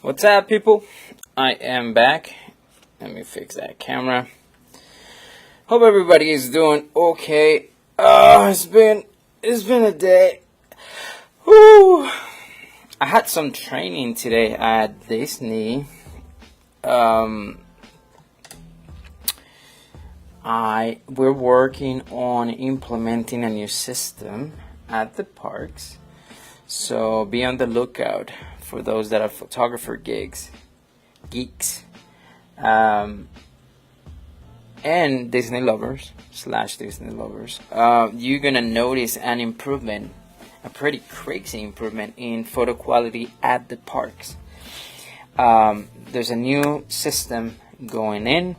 What's up, people? I am back. Let me fix that camera. Hope everybody is doing okay. It's been a day. Whew. I had some training today at Disney. We're working on implementing a new system at the parks. So be on the lookout for those that are photographer geeks, and Disney lovers / Disney lovers. You're gonna notice an improvement, a pretty crazy improvement in photo quality at the parks. There's a new system going in.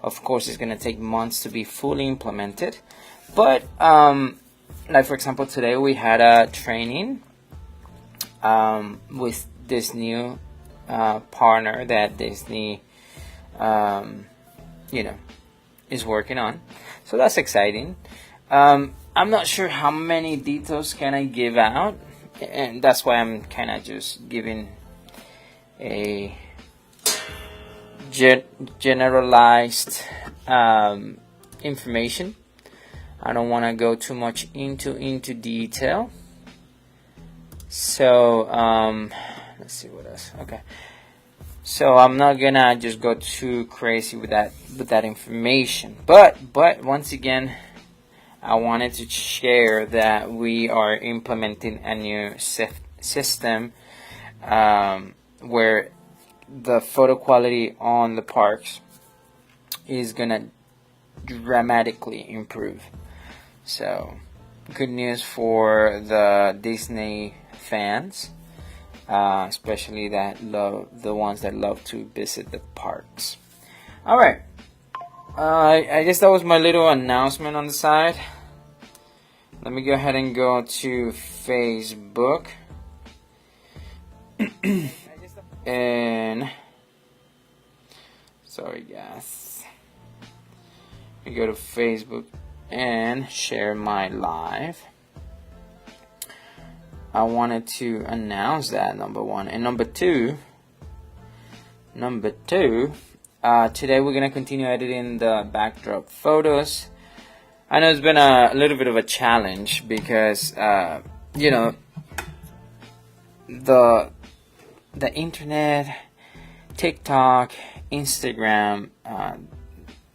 Of course, it's gonna take months to be fully implemented, but like for example, today we had a training with this new partner that Disney is working on, so that's exciting. I'm not sure how many details can I give out, and that's why I'm kind of just giving a generalized information. I don't want to go too much into detail. So let's see what else. Okay, so I'm not gonna just go too crazy with that information. But once again, I wanted to share that we are implementing a new system where the photo quality on the parks is gonna dramatically improve. So good news for the Disney fans, especially the ones that love to visit the parks. All right, I guess that was my little announcement on the side. Let me go ahead and go to Facebook. And sorry guys, we go to Facebook and share my live. I wanted to announce that, number one, and number two, today we're gonna continue editing the backdrop photos. I know it's been a little bit of a challenge because the internet, TikTok, Instagram,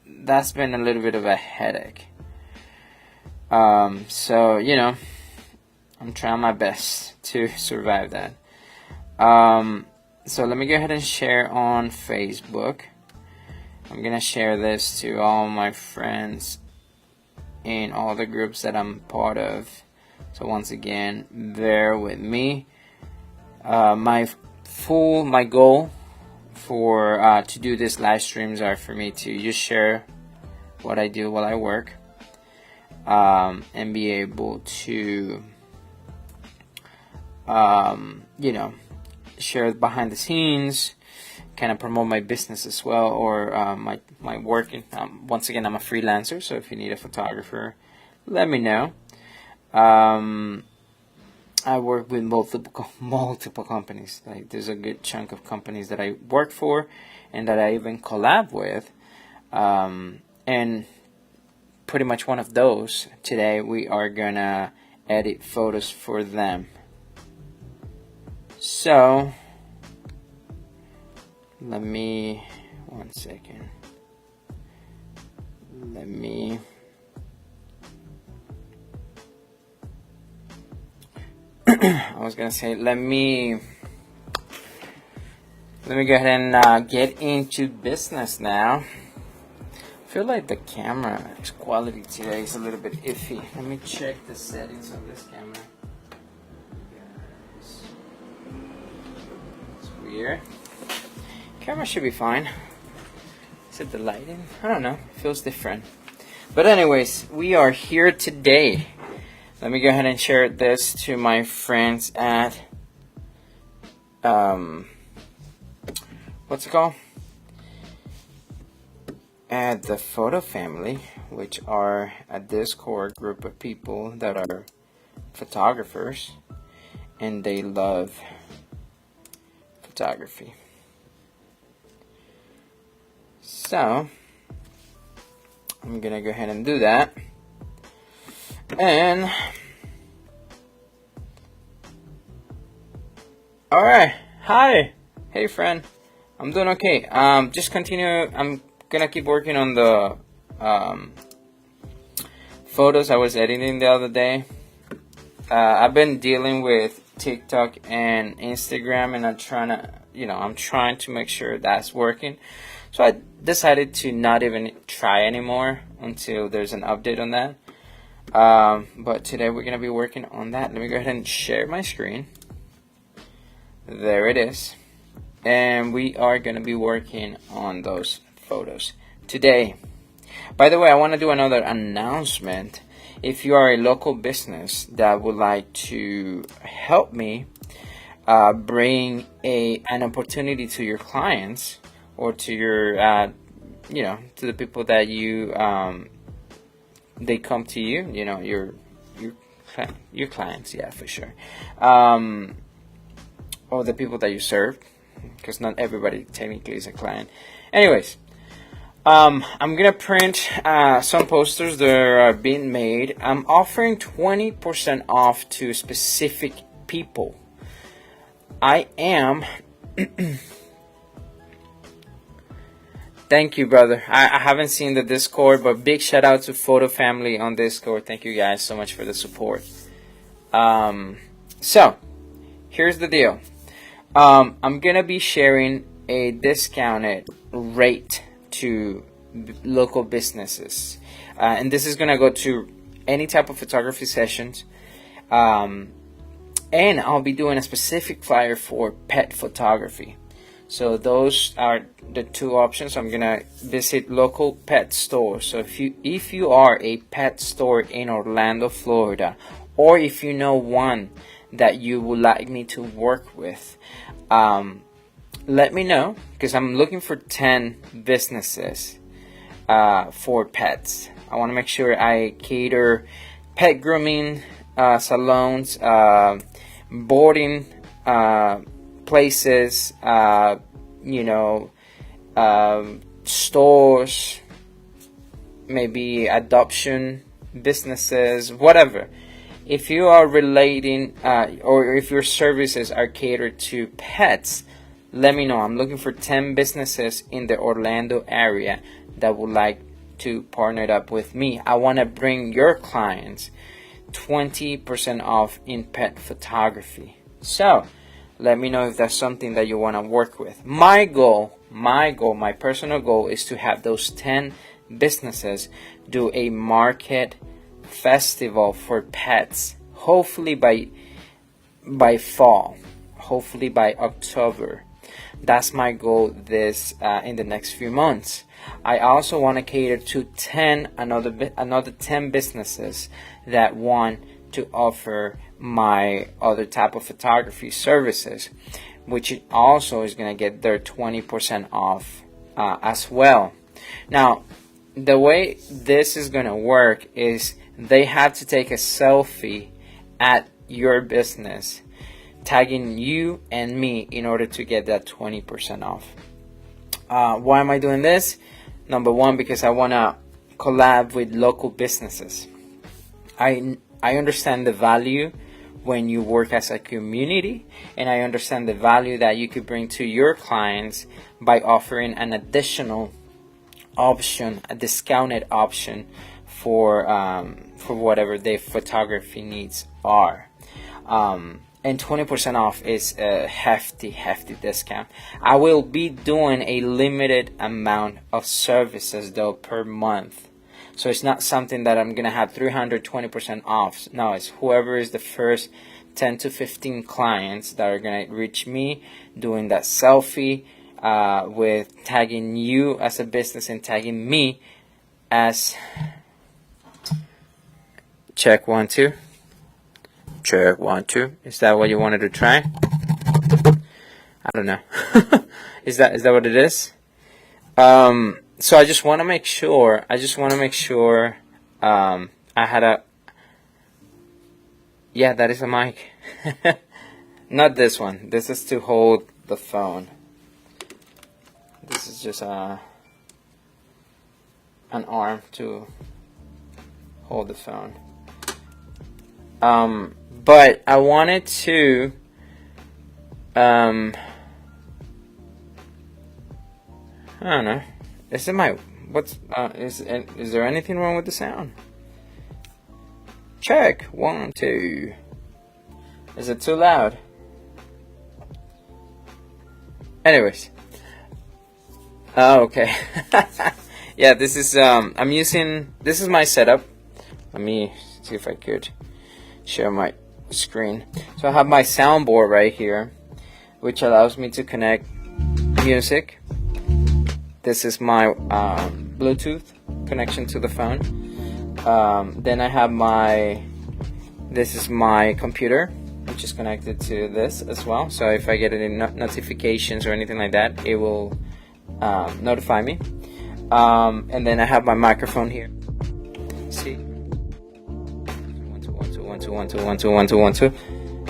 that's been a little bit of a headache. So I'm trying my best to survive that. So let me go ahead and share on Facebook. I'm gonna share this to all my friends in all the groups that I'm part of. So once again, bear with me. My goal for to do this live streams are for me to just share what I do while I work, and be able to share behind the scenes, kind of promote my business as well, or my working. Once again, I'm a freelancer, so if you need a photographer, let me know. I work with multiple companies. Like, there's a good chunk of companies that I work for and that I even collab with, and pretty much one of those today we are gonna edit photos for them. So let me one second. I was gonna say let me go ahead and get into business now. I feel like the camera quality today is a little bit iffy. Let me check the settings of this camera. It's weird. Camera should be fine. Is it the lighting? I don't know. It feels different. But anyways, we are here today. Let me go ahead and share this to my friends at what's it called? At the Photo Family, which are a Discord group of people that are photographers and they love photography. So I'm gonna go ahead and do that. And all right, hi, hey friend, I'm doing okay. Just continue. I'm gonna keep working on the photos I was editing the other day. I've been dealing with TikTok and Instagram, and I'm trying to make sure that's working. So I decided to not even try anymore until there's an update on that. But today we're gonna be working on that. Let me go ahead and share my screen. There it is. And we are gonna be working on those photos today. By the way, I want to do another announcement. If you are a local business that would like to help me bring an opportunity to your clients, or to your to the people that you they come to you, your clients, yeah, for sure, or the people that you serve, because not everybody technically is a client. Anyways, I'm gonna print some posters that are being made. I'm offering 20% off to specific people. I am Thank you, brother. I haven't seen the Discord, but big shout out to Photo Family on Discord. Thank you guys so much for the support. So here's the deal. I'm gonna be sharing a discounted rate to local businesses, and this is gonna go to any type of photography sessions. And I'll be doing a specific flyer for pet photography. So those are the two options. I'm gonna visit local pet stores. So if you are a pet store in Orlando, Florida, or if you know one that you would like me to work with, let me know, because I'm looking for 10 businesses for pets. I want to make sure I cater pet grooming salons, boarding places, stores, maybe adoption businesses, whatever. If you are relating, or if your services are catered to pets, let me know. I'm looking for 10 businesses in the Orlando area that would like to partner up with me. I want to bring your clients 20% off in pet photography. So let me know if that's something that you want to work with. My personal goal is to have those 10 businesses do a market festival for pets, hopefully by fall, hopefully by October. That's my goal in the next few months. I also want to cater to another 10 businesses that want to offer my other type of photography services, which also is going to get their 20% off as well. Now, the way this is going to work is they have to take a selfie at your business, tagging you and me, in order to get that 20% off. Why am I doing this? Number one, because I want to collab with local businesses. I understand the value when you work as a community, and I understand the value that you could bring to your clients by offering an additional option, a discounted option for whatever their photography needs are. And 20% off is a hefty discount. I will be doing a limited amount of services though per month. So it's not something that I'm gonna have 320% off. No, it's whoever is the first 10 to 15 clients that are gonna reach me doing that selfie, with tagging you as a business and tagging me as check 1 2. Check 1 2. Is that what you wanted to try? I don't know. Is that what it is? So I just want to make sure. I had a. Yeah, that is a mic. Not this one. This is to hold the phone. This is just an arm to hold the phone. But I wanted to I don't know. Is it my is there anything wrong with the sound? Check 1 2. Is it too loud? Anyways. Oh, okay. Yeah, this is this is my setup. Let me see if I could share my screen. So I have my soundboard right here, which allows me to connect music. This is my Bluetooth connection to the phone. Then I have this is my computer, which is connected to this as well. So if I get any notifications or anything like that, it will notify me. And then I have my microphone here. See, 1 2 1 2 1 2 1 2 1 2 1 2 1 2.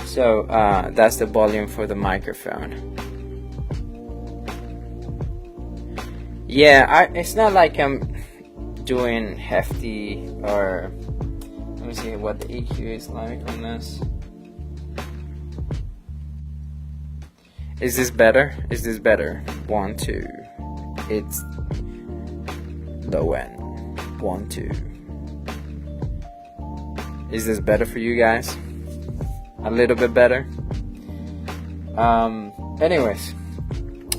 So that's the volume for the microphone. Yeah, it's not like I'm doing hefty or let me see what the EQ is like on this. Is this better? Is this better? 1 2. It's low end. 1 2. Is this better for you guys? A little bit better. Anyways,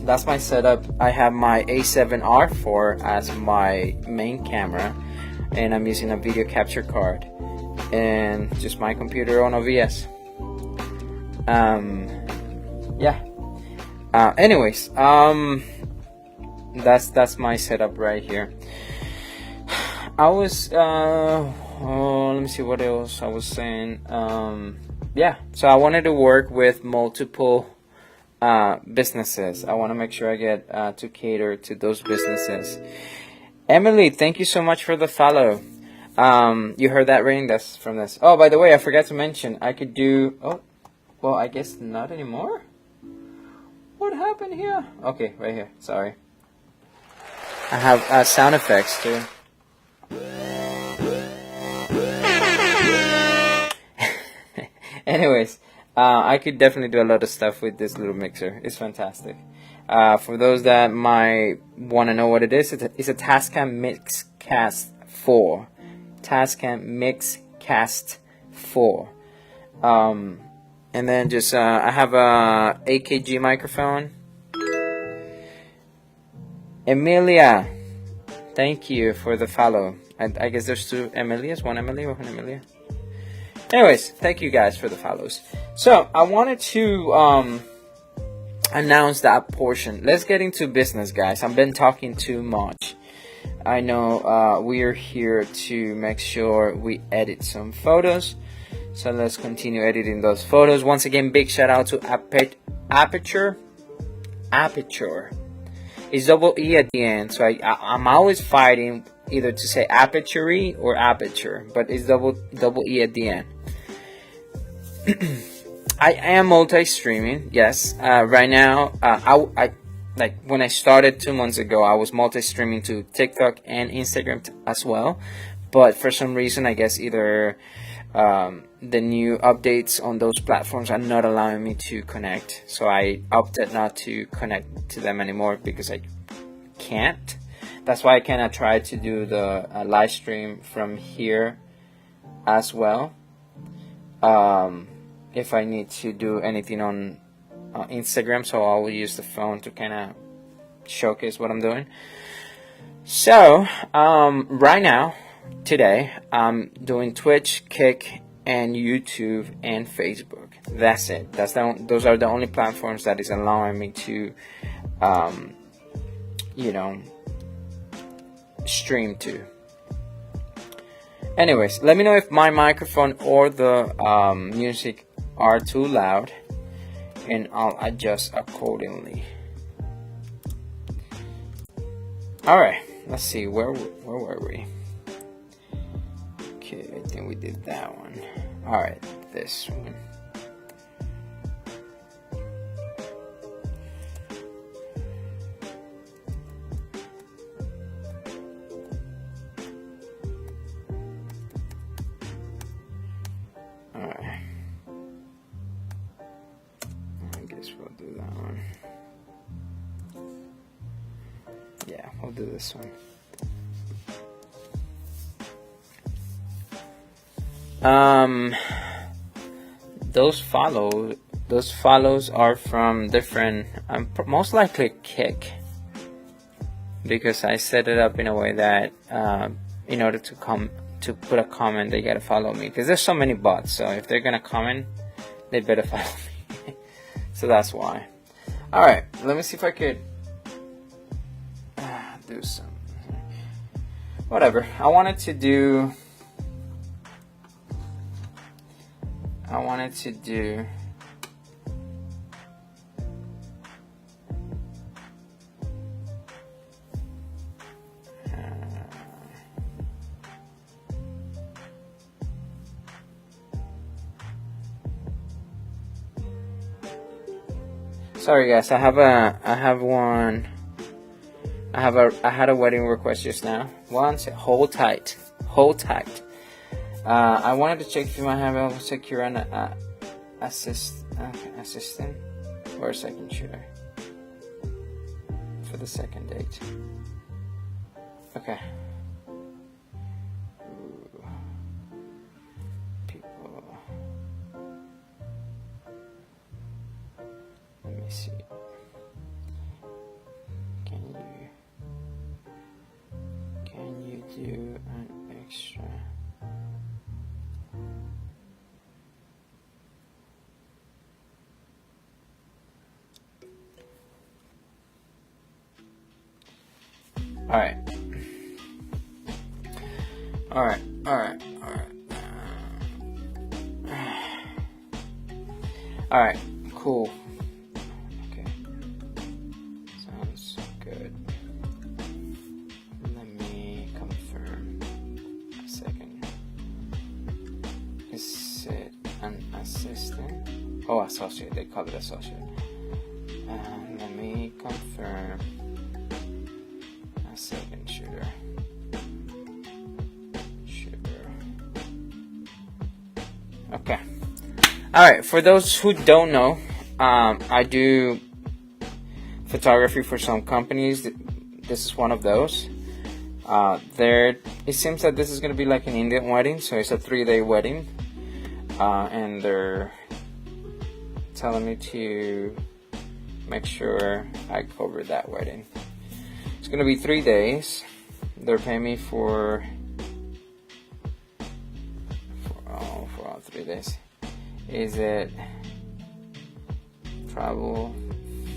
that's my setup. I have my A7R4 as my main camera, and I'm using a video capture card, and just my computer on OBS. Yeah. Anyways, that's my setup right here. I was let me see what else I was saying. Yeah, so I wanted to work with multiple businesses. I want to make sure I get to cater to those businesses. Emily, thank you so much for the follow. You heard that ring? That's from this. Oh, by the way, I forgot to mention I could do. Oh, well, I guess not anymore. What happened here? Okay, right here. Sorry. I have sound effects too. Anyways, I could definitely do a lot of stuff with this little mixer. It's fantastic. For those that might want to know what it is, it's a Tascam Mixcast 4. Tascam Mixcast 4. And then just I have a AKG microphone. Emilia, thank you for the follow. I guess there's two Emilias, one Emilia, one Emilia. Anyways, thank you guys for the follows. So I wanted to announce that portion. Let's get into business, guys. I've been talking too much. I know we are here to make sure we edit some photos. So let's continue editing those photos. Once again, big shout out to Aperture. It's double E at the end. So I'm always fighting either to say Aperturee or Aperture, but it's double E at the end. I am multi-streaming, yes. Right now, I like when I started 2 months ago, I was multi-streaming to TikTok and Instagram as well. But for some reason, I guess either the new updates on those platforms are not allowing me to connect. So I opted not to connect to them anymore because I can't. That's why I cannot try to do the live stream from here as well. If I need to do anything on Instagram, so I will use the phone to kind of showcase what I'm doing. So right now, today, I'm doing Twitch, Kick, and YouTube and Facebook. That's it. Those are the only platforms that is allowing me to, stream to. Anyways, let me know if my microphone or the music are too loud, and I'll adjust accordingly. All right, let's see where were we? Okay, I think we did that one. All right, this one. guess we'll do that one. Yeah, we'll do this one. Those follows are from different, most likely Kick, because I set it up in a way that in order to put a comment, they gotta follow me, because there's so many bots. So if they're gonna comment, they better follow me. So that's why. All right, let me see if I could do some. Whatever. I wanted to do. Sorry guys, I had a wedding request just now. Hold tight. I wanted to check if you might have a secure an assistant or a second shooter for the second date. Okay. People. Let me see. Can you do an extra? All right, cool. Okay, sounds good. Let me confirm a second. Is it an assistant? Oh, associate. They call it associate. Let me confirm a second shooter. Okay. Alright, for those who don't know, I do photography for some companies. This is one of those. It seems that this is going to be like an Indian wedding, so it's a 3-day wedding. And they're telling me to make sure I cover that wedding. It's going to be 3 days. They're paying me for 3 days. Is it travel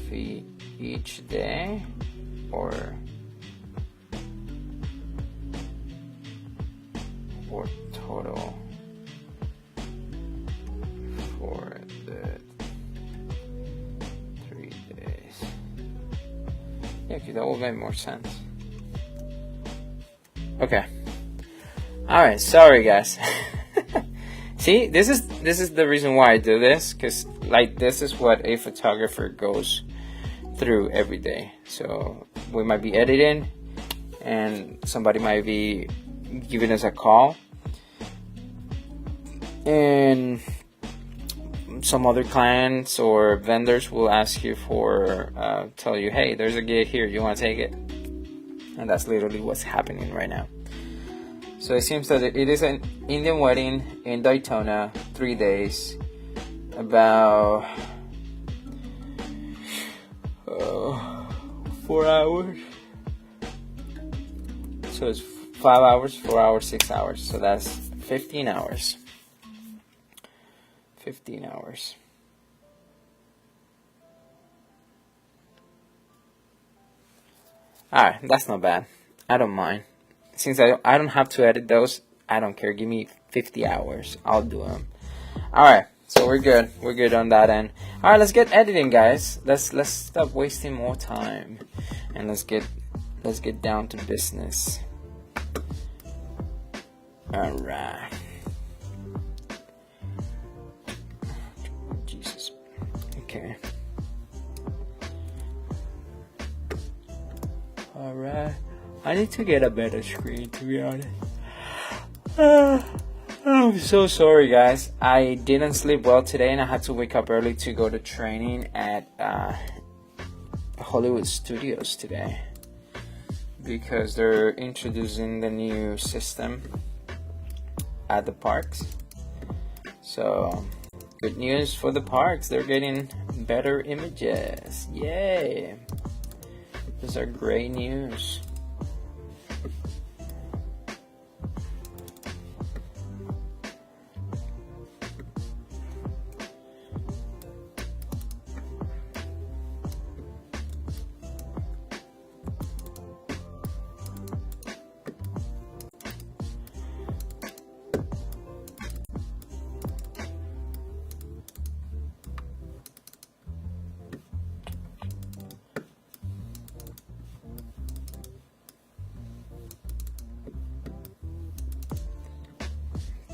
fee each day or total for the 3 days? Yeah, okay, that will make more sense. Okay. All right. Sorry, guys. See, this is the reason why I do this, because like this is what a photographer goes through every day. So we might be editing, and somebody might be giving us a call, and some other clients or vendors will ask you for tell you, hey, there's a gig here, you want to take it? And that's literally what's happening right now. So it seems that it is an Indian wedding in Daytona, 3 days, about 4 hours. So it's 5 hours, 4 hours, 6 hours. So that's 15 hours. 15 hours. Alright, that's not bad. I don't mind. Since I don't have to edit those, I don't care. Give me 50 hours. I'll do them. Alright, so we're good. We're good on that end. Alright, let's get editing, guys. Let's stop wasting more time. And let's get down to business. Alright. Jesus. Okay. Alright. I need to get a better screen, to be honest. Oh I'm so sorry, guys. I didn't sleep well today, and I had to wake up early to go to training at Hollywood Studios today because they're introducing the new system at the parks. So, good news for the parks. They're getting better images. Yay! Those are great news.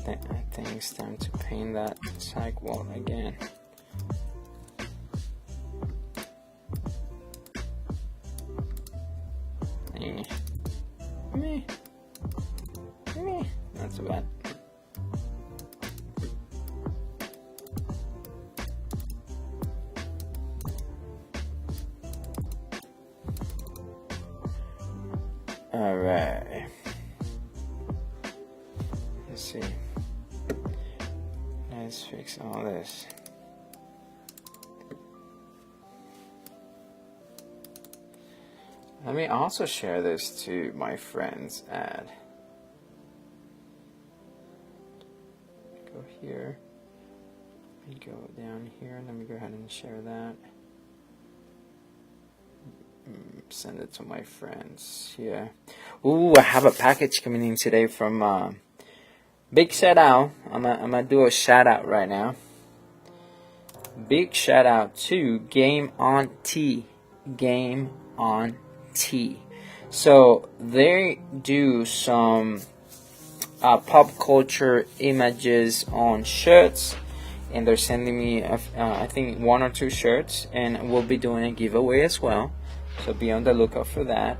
I think it's time to paint that side wall again. Not so bad. Alright. Let's see. Let's fix all this. Let me also share this to my friends. Add. Go here. Let me go down here. Let me go ahead and share that. Send it to my friends. Yeah. Ooh, I have a package coming in today from big shout out. I'm gonna do a shout out right now. Big shout out to Game on T. Game on T. So they do some pop culture images on shirts, and they're sending me I think 1 or 2 shirts, and we'll be doing a giveaway as well. So be on the lookout for that.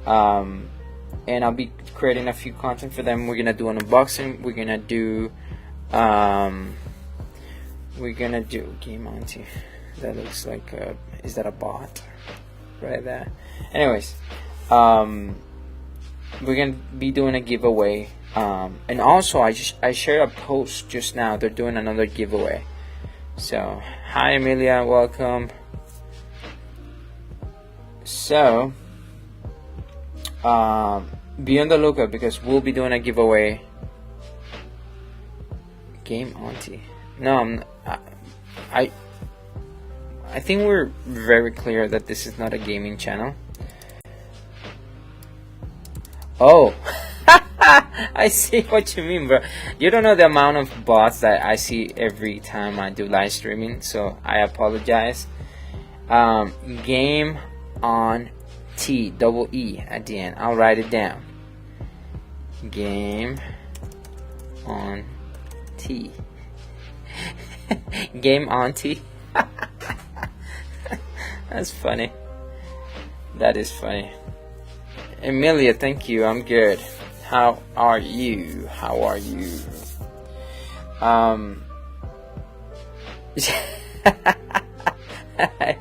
And I'll be creating a few content for them. We're gonna do an unboxing. We're gonna do Game Auntie. That looks like is that a bot right there? Anyways, we're gonna be doing a giveaway. And also I shared a post just now. They're doing another giveaway. So hi Emilia, welcome. So be on the lookout because we'll be doing a giveaway. Game Auntie. No, I think we're very clear that this is not a gaming channel. Oh, I see what you mean, bro. You don't know the amount of bots that I see every time I do live streaming, so I apologize. Game on T, double E at the end. I'll write it down. Game on T. Game on T. That's funny. That is funny. Emilia, thank you. I'm good. How are you? How are you?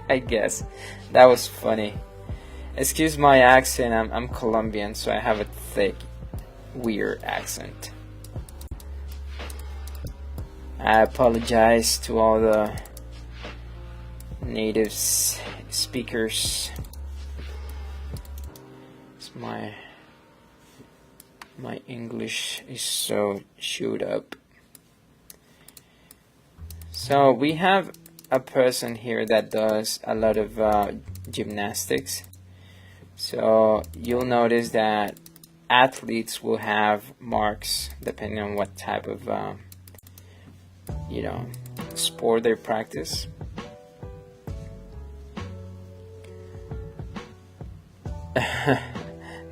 I guess that was funny. Excuse my accent. I'm Colombian, so I have a thick, weird accent. I apologize to all the native speakers. It's my English is so chewed up. So we have a person here that does a lot of gymnastics. So you'll notice that athletes will have marks depending on what type of sport they practice.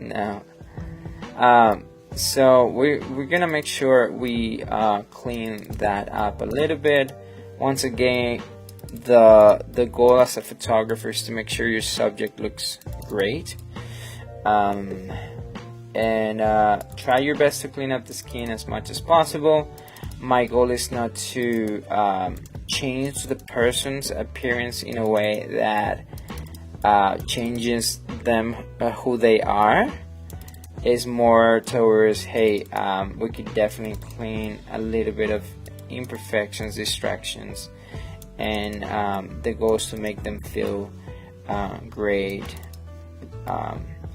No. So we're gonna make sure we clean that up a little bit. Once again, the goal as a photographer is to make sure your subject looks great, and try your best to clean up the skin as much as possible. my goal is not to change the person's appearance in a way that changes them who they are. Is more towards, hey, we could definitely clean a little bit of imperfections, distractions, and the goal is to make them feel great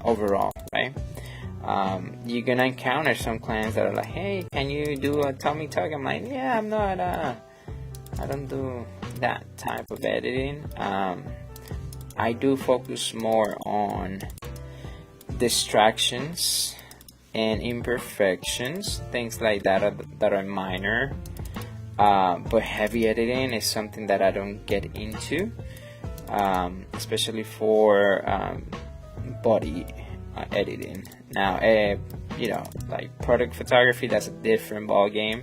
overall, right? You're gonna encounter some clients that are like, hey, can you do a tummy tuck? I'm like, yeah, I'm not I don't do that type of editing. I do focus more on distractions and imperfections, things like that are minor, but heavy editing is something that I don't get into, especially for body editing. Now, like product photography, that's a different ball game,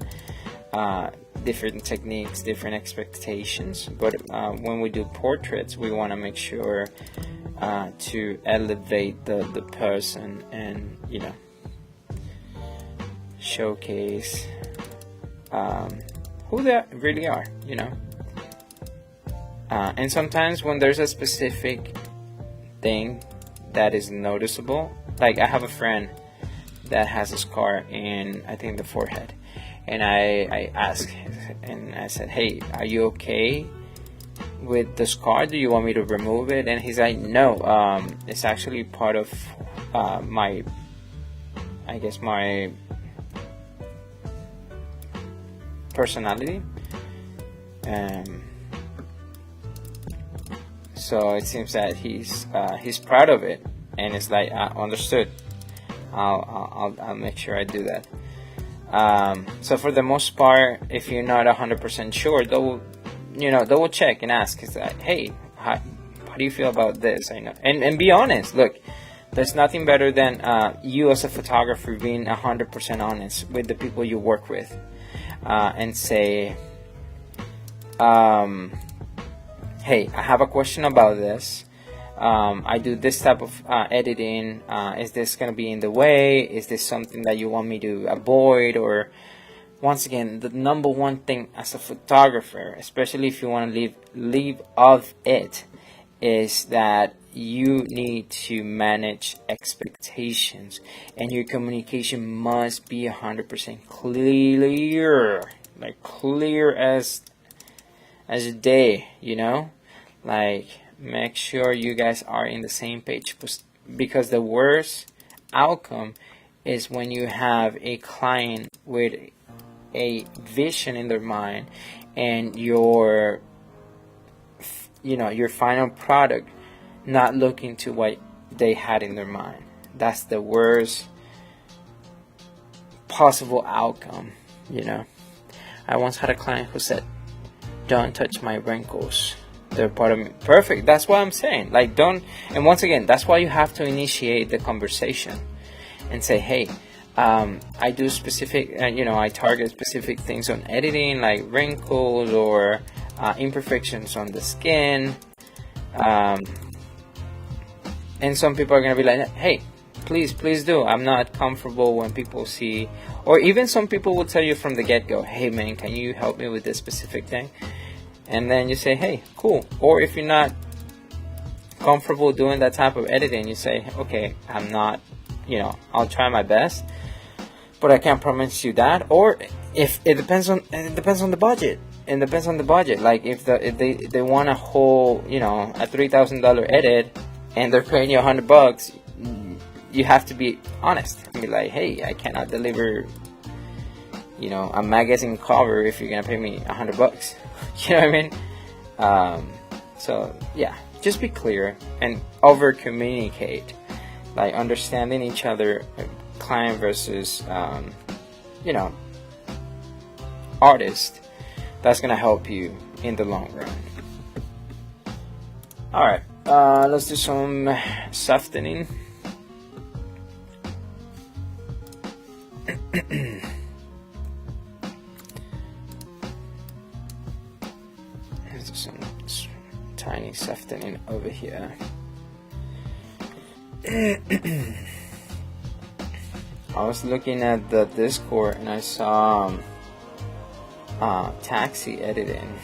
different techniques, different expectations. But when we do portraits, we want to make sure to elevate the person and showcase who they really are, and sometimes when there's a specific thing that is noticeable, like I have a friend that has a scar in, I think, the forehead, and I asked and I said, hey, are you okay with the scar? Do you want me to remove it? And he's like, no, it's actually part of my personality, so it seems that he's proud of it, and it's like, understood, I'll make sure I do that. So for the most part, if you're not 100% sure, they will check and ask. It's like, hey, how do you feel about this? I know, and be honest. Look, there's nothing better than you as a photographer being 100% honest with the people you work with, and say, hey, I have a question about this. I do this type of editing. Is this going to be in the way? Is this something that you want me to avoid? Or, once again, the number one thing as a photographer, especially if you want to leave off it, is that you need to manage expectations, and your communication must be 100% clear, like clear as a day, like make sure you guys are in the same page, because the worst outcome is when you have a client with a vision in their mind and your final product not looking to what they had in their mind. That's the worst possible outcome. I once had a client who said, don't touch my wrinkles, they're part of me. Perfect. That's what I'm saying. Like, don't. And once again, that's why you have to initiate the conversation and say, hey, I do specific, I target specific things on editing, like wrinkles or imperfections on the skin. And some people are going to be like, hey, please do. I'm not comfortable when people see, or even some people will tell you from the get-go, hey man, can you help me with this specific thing? And then you say, hey, cool. Or if you're not comfortable doing that type of editing, you say, okay, I'm not, I'll try my best, but I can't promise you that. Or if it depends on the budget. It depends on the budget. Like if they want a whole, a $3,000 edit and they're paying you $100, you have to be honest and be like, hey, I cannot deliver, a magazine cover if you're gonna pay me $100. You know what I mean? So yeah, just be clear and over communicate, like understanding each other, client versus artist. That's gonna help you in the long run. All right, let's do some softening. Let's do some tiny softening over here. I was looking at the Discord and I saw taxi editing.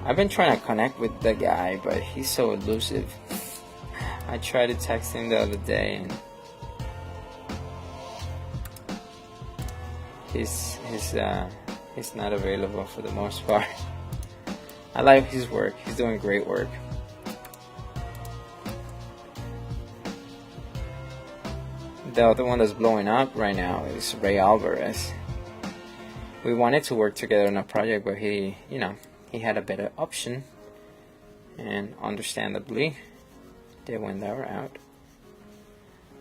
I've been trying to connect with the guy, but he's so elusive. I tried to text him the other day, and he's not available for the most part. I like his work. He's doing great work. The other one that's blowing up right now is Ray Alvarez. We wanted to work together on a project, but he had a better option, and understandably, they went that route.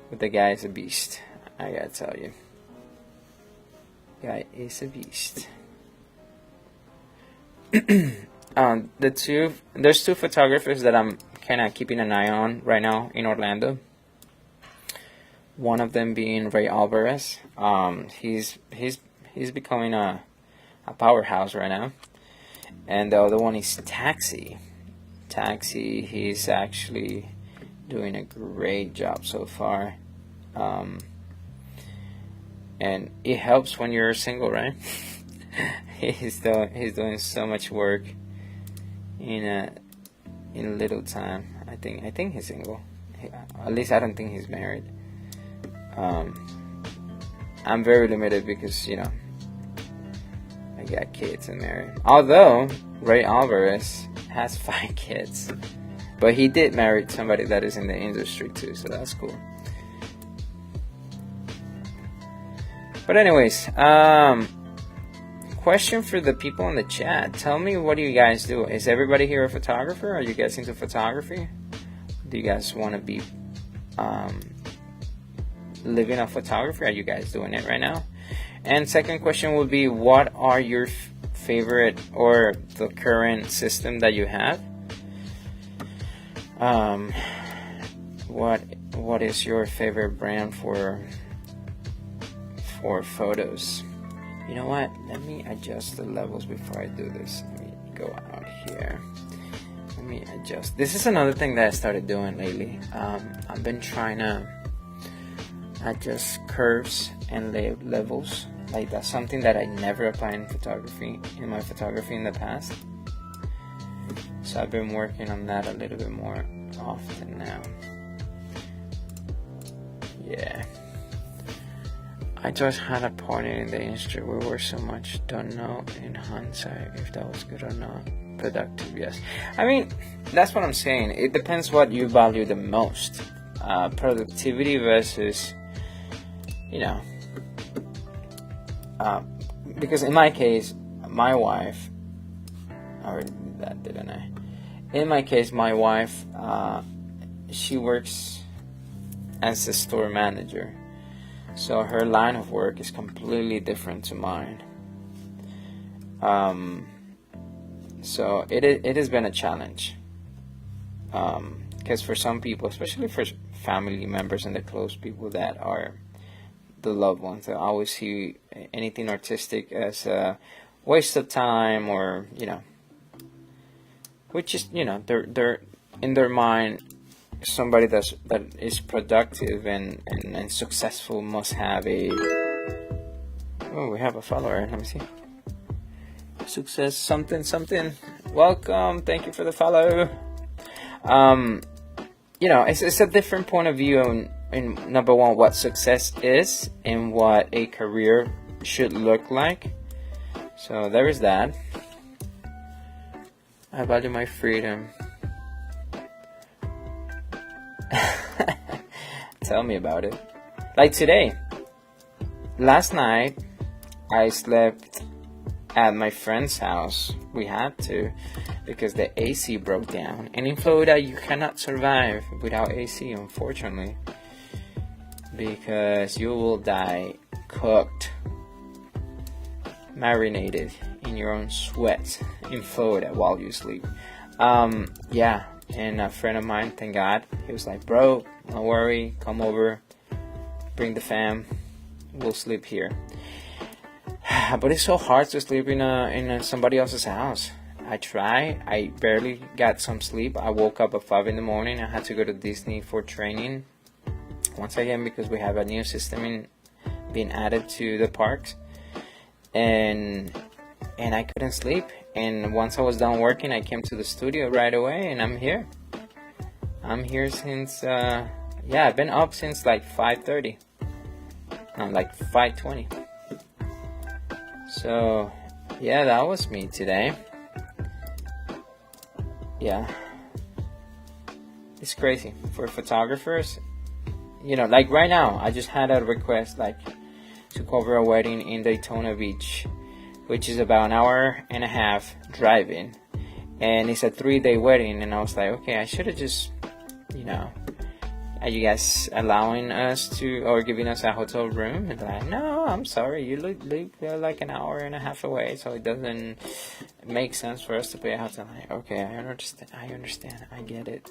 But the guy is a beast. I gotta tell you, guy is a beast. There's two photographers that I'm kind of keeping an eye on right now in Orlando. One of them being Ray Alvarez. He's becoming a powerhouse right now. And the other one is Taxi. He's actually doing a great job so far. And it helps when you're single, right? he's doing so much work in a little time. I think he's single. At least I don't think he's married. I'm very limited because I got kids and married. Although Ray Alvarez has 5 kids, but he did marry somebody that is in the industry too, so that's cool. But anyways, question for the people in the chat. Tell me, what do you guys do? Is everybody here a photographer? Are you guys into photography? Do you guys want to be living off photography? Are you guys doing it right now? And second question would be, what are your favorite or the current system that you have? What is your favorite brand for photos? You know what? Let me adjust the levels before I do this. Let me go out here. Let me adjust. This is another thing that I started doing lately. I've been trying to adjust curves and levels. Like, that's something that I never applied in my photography in the past. So I've been working on that a little bit more often now. Yeah. I just had a party in the industry. We were so much, don't know in hindsight if that was good or not. Productive, yes. I mean, that's what I'm saying. It depends what you value the most. Productivity versus, because in my case, my wife, I already did that, didn't I? In my case, my wife, she works as a store manager. So her line of work is completely different to mine. So it has been a challenge. Because for some people, especially for family members and the close people that are the loved ones, they always see anything artistic as a waste of time, or which is they're in their mind, somebody that is productive and successful must have a. Oh, we have a follower. Let me see. Success something. Welcome. Thank you for the follow. It's a different point of view in number one, what success is and what a career should look like. So there is that. I value my freedom. Tell me about it. Like today, last night, I slept at my friend's house. We had to, because the AC broke down. And in Florida, you cannot survive without AC, unfortunately, because you will die cooked, marinated in your own sweat in Florida while you sleep. Yeah. And a friend of mine, thank God, he was like, bro, don't worry, come over, bring the fam, we'll sleep here. But it's so hard to sleep in somebody else's house. I try. I barely got some sleep. I woke up at 5 in the morning. I had to go to Disney for training once again, because we have a new system being added to the parks. And and I couldn't sleep. And once I was done working, I came to the studio right away, and I'm here. I'm here since I've been up since like 5:30. No, like 5:20. So yeah, that was me today. Yeah, it's crazy for photographers. You know, like right now, I just had a request like to cover a wedding in Daytona Beach, which is about an hour and a half driving, and it's a 3-day wedding. And I was like, okay, I should have just, are you guys allowing us to, or giving us a hotel room? And they're like, no, I'm sorry, you live like an hour and a half away, so it doesn't make sense for us to pay a hotel. I'm like, okay, I understand, I get it.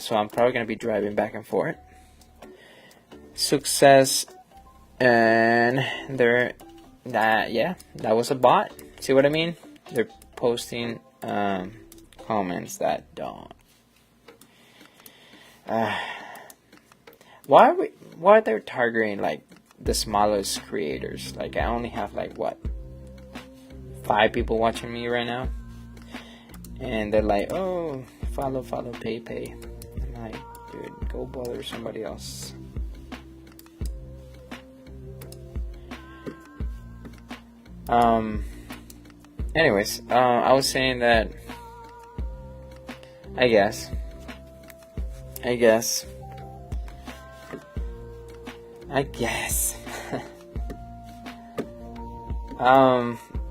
So I'm probably gonna be driving back and forth. Success, and that was a bot. See what I mean? They're posting comments that don't. Why are they targeting like the smallest creators? Like I only have like 5 people watching me right now, and they're like, oh, follow, pay. I'm like, dude, go bother somebody else. Anyways, I was saying that I guess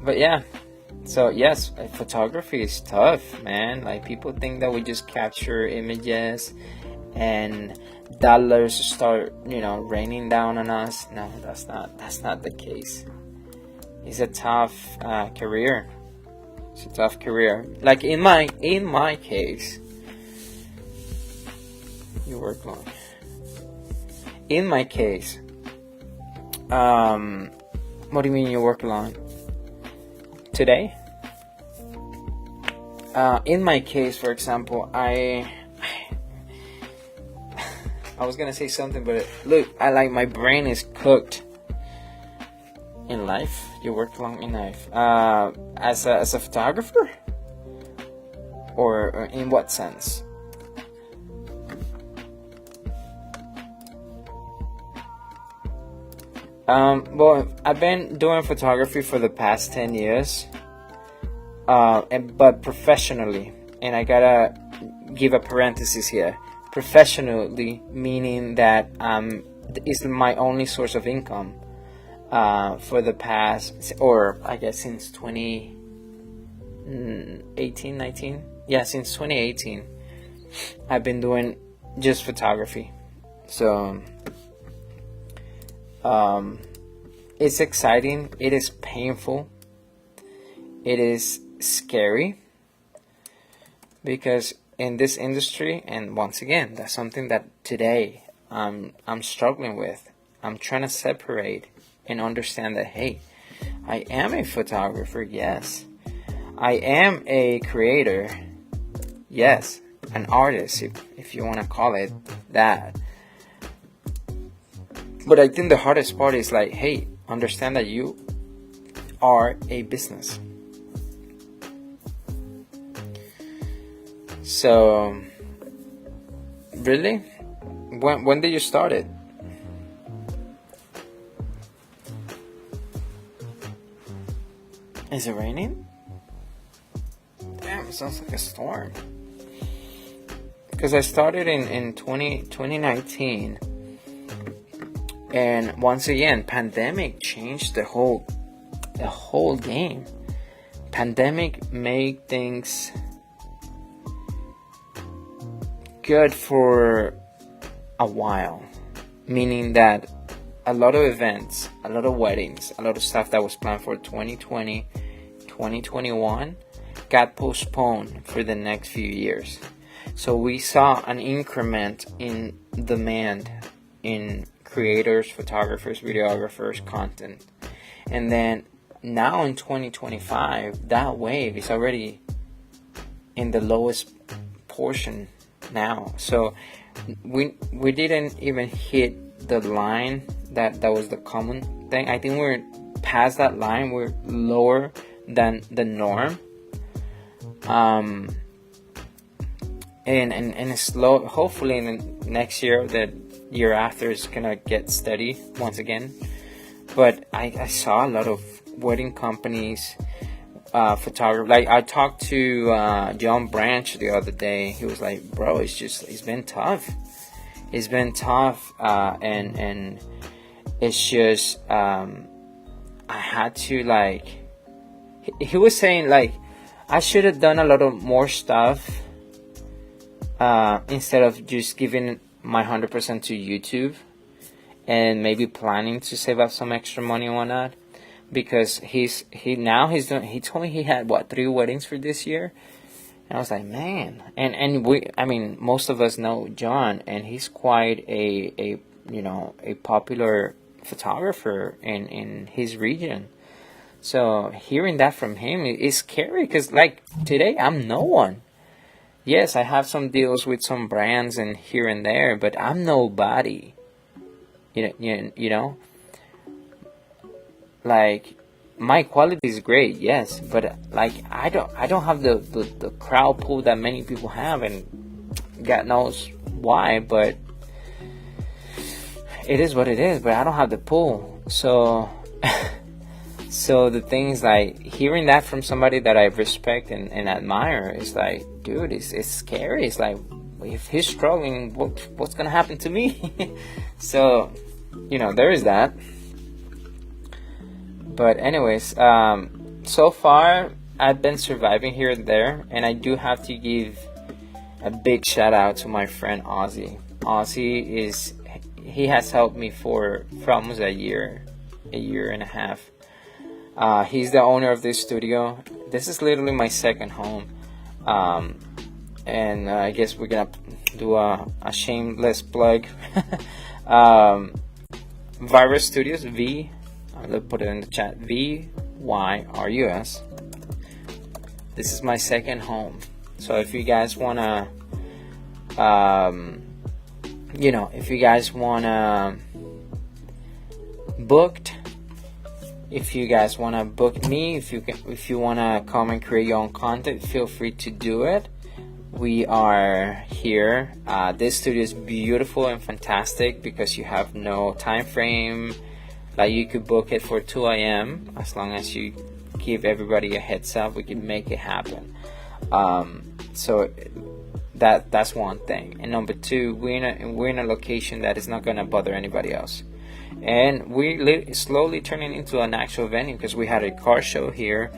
but yeah, so yes, photography is tough, man. Like people think that we just capture images and dollars start, raining down on us. No, that's not the case. It's a tough career. It's a tough career. Like in my case, you work long. In my case, what do you mean you work long? Today? In my case, for example, I was gonna say something, but look, my brain is cooked. In life, you work long in life. As a photographer, or in what sense? Well, I've been doing photography for the past 10 years, but professionally, and I gotta give a parenthesis here. Professionally, meaning that it's my only source of income. For the past, or I guess since 2018, 19? Yeah, since 2018, I've been doing just photography. So, it's exciting, it is painful, it is scary, because in this industry, and once again, that's something that today I'm struggling with. I'm trying to separate and understand that, hey, I am a photographer, yes. I am a creator, yes. An artist, if you want to call it that. But I think the hardest part is like, hey, understand that you are a business. So, really? When did you start it? Is it raining? Damn, it sounds like a storm. Because I started in 2019. And once again, pandemic changed the whole game. Pandemic made things good for a while. Meaning that a lot of events, a lot of weddings, a lot of stuff that was planned for 2020, 2021 got postponed for the next few years. So we saw an increment in demand in creators, photographers, videographers, content. And then now in 2025, that wave is already in the lowest portion now. So we didn't even hit the line that was the common thing. I think we're past that line, we're lower than the norm. And it's slow. Hopefully in the next year, the year after, it's gonna get steady once again. But I saw a lot of wedding companies, photographer. Like, I talked to John Branch the other day. He was like, bro, it's been tough. It's been tough, and it's just I had to, like, he was saying, like, I should have done a lot of more stuff instead of just giving my 100% to YouTube and maybe planning to save up some extra money on that, because he told me he had 3 weddings for this year. And I was like, man, and most of us know John, and he's quite a popular photographer in his region. So hearing that from him is scary, because, like, today I'm no one. Yes, I have some deals with some brands and here and there, but I'm nobody. You know, like, my quality is great, yes, but, like, I don't have the crowd pull that many people have, and God knows why, but it is what it is. But I don't have the pull, so so the things, like, hearing that from somebody that I respect and admire, is like, dude, it's scary. It's like, if he's struggling, what's gonna happen to me? So, there is that. But anyways, so far I've been surviving here and there, and I do have to give a big shout out to my friend Ozzy. Ozzy he has helped me for almost a year and a half. He's the owner of this studio. This is literally my second home, and I guess we're gonna do a shameless plug. Vyrus Studios, I'll put it in the chat, Vyrus. This is my second home. So if you guys wanna, if you guys wanna booked, if you guys wanna book me, if you wanna come and create your own content, feel free to do it. We are here. This studio is beautiful and fantastic because you have no time frame. Like, you could book it for 2 a.m. as long as you give everybody a heads up. We can make it happen. So that's one thing. And number two, we're in a location that is not gonna bother anybody else. And we're slowly turning into an actual venue, because we had a car show here,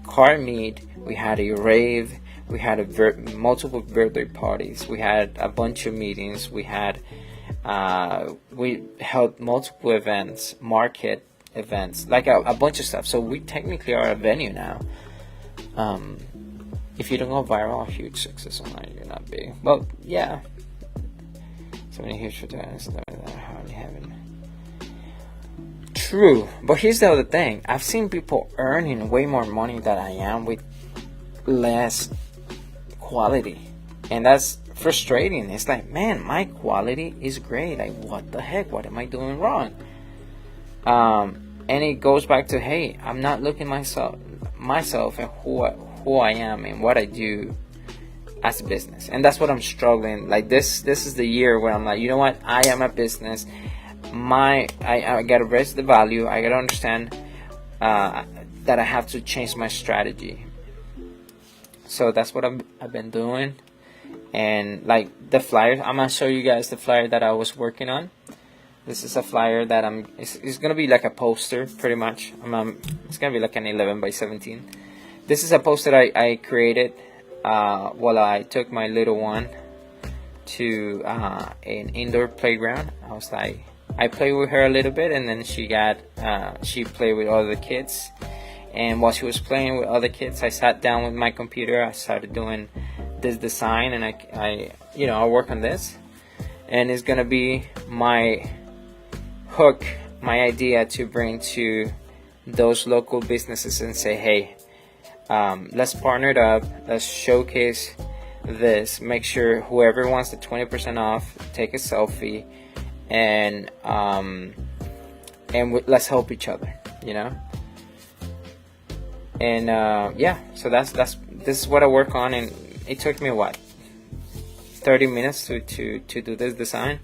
car meet, we had a rave, we had multiple birthday parties, we had a bunch of meetings, we held multiple events, market events, like a bunch of stuff. So we technically are a venue now. If you don't go viral, a huge success online, you're not big. Well, yeah. So many huge photos that are hardly having. True, but here's the other thing. I've seen people earning way more money than I am with less quality, and that's frustrating. It's like, man, my quality is great. Like, what the heck? What am I doing wrong? And it goes back to, hey, I'm not looking myself and who I am and what I do as a business, and that's what I'm struggling. Like, this is the year where I'm like, you know what? I am a business. I gotta raise the value. I gotta understand that I have to change my strategy. So that's what I've been doing. And, like, the flyer, I'm gonna show you guys the flyer that I was working on. This is a flyer that it's gonna be like a poster, pretty much. It's gonna be like an 11 by 17. This is a poster I created while I took my little one to an indoor playground. I played with her a little bit, and then she played with other kids. And while she was playing with other kids, I sat down with my computer. I started doing this design, and I work on this, and it's gonna be my hook, my idea to bring to those local businesses and say, hey, let's partner it up, let's showcase this, make sure whoever wants the 20% off, take a selfie, and let's help each other. you know. And yeah, so this is what I work on, and it took me what, 30 minutes to do this design.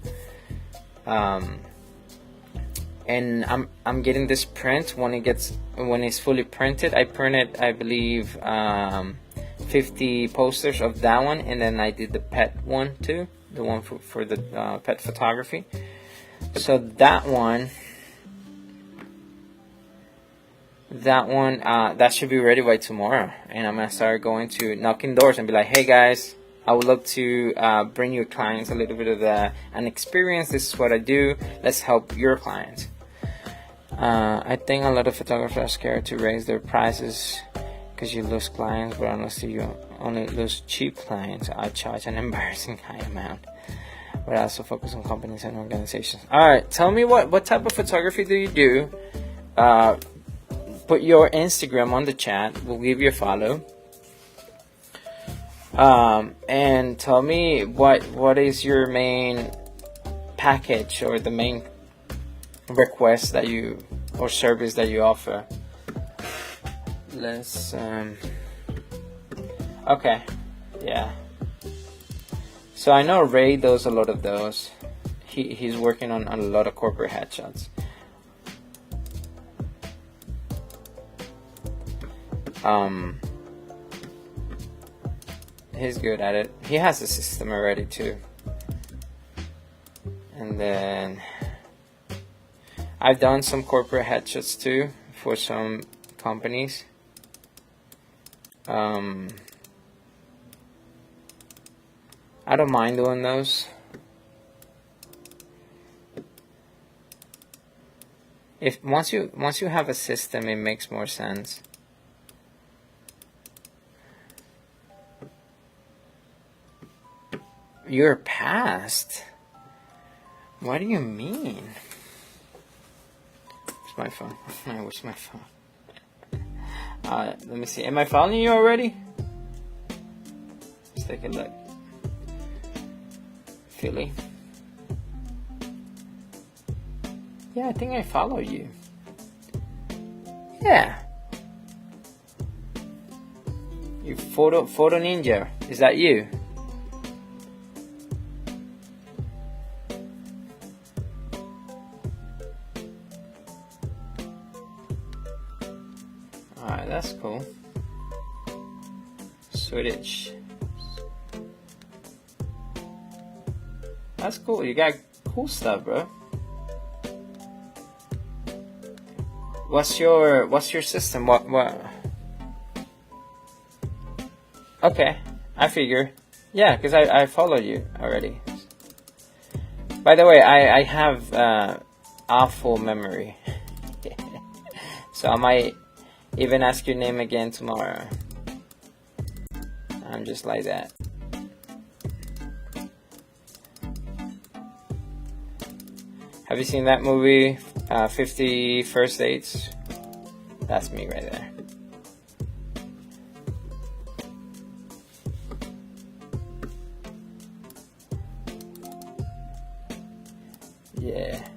And I'm getting this print when it's fully printed. I printed, I believe, 50 posters of that one, and then I did the pet one too, the one for the pet photography. So that one that should be ready by tomorrow, and I'm gonna start going to knocking doors and be like, hey guys, I would love to bring your clients a little bit of an experience. This is what I do. Let's help your clients. I think a lot of photographers are scared to raise their prices because you lose clients, but honestly, you only lose cheap clients. I charge an embarrassing high amount, but I also focus on companies and organizations. All right, tell me what type of photography do you do? Put your Instagram on the chat. We'll give you a follow. And tell me what is your main package or the main request that you or service that you offer. Let's okay, yeah. So I know Ray does a lot of those. He's working on a lot of corporate headshots. He's good at it. He has a system already too. And then I've done some corporate headshots too for some companies. I don't mind doing those. If once you have a system, it makes more sense. You're past? What do you mean? Where's my phone? Where's my phone? Let me see. Am I following you already? Let's take a look. Philly. Yeah, I think I follow you. Yeah. You photo ninja. Is that you? Alright, that's cool. Swedish. That's cool. You got cool stuff, bro. What's your system? What? Okay, I figure. Yeah, because I follow you already. By the way, I have awful memory. So I might even ask your name again tomorrow. I'm just like that. Have you seen that movie, 50 First Dates? That's me right there. Yeah.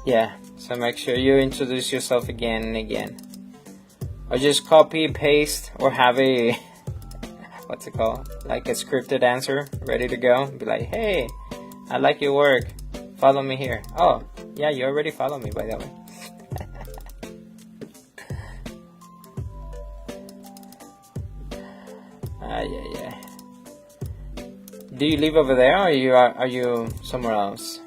Yeah, so make sure you introduce yourself again and again. Or just copy, paste, or have a... what's it called? Like a scripted answer ready to go. Be like, hey, I like your work. Follow me here. Oh, yeah, you already follow me, by the way. Yeah. Do you live over there, or are you somewhere else?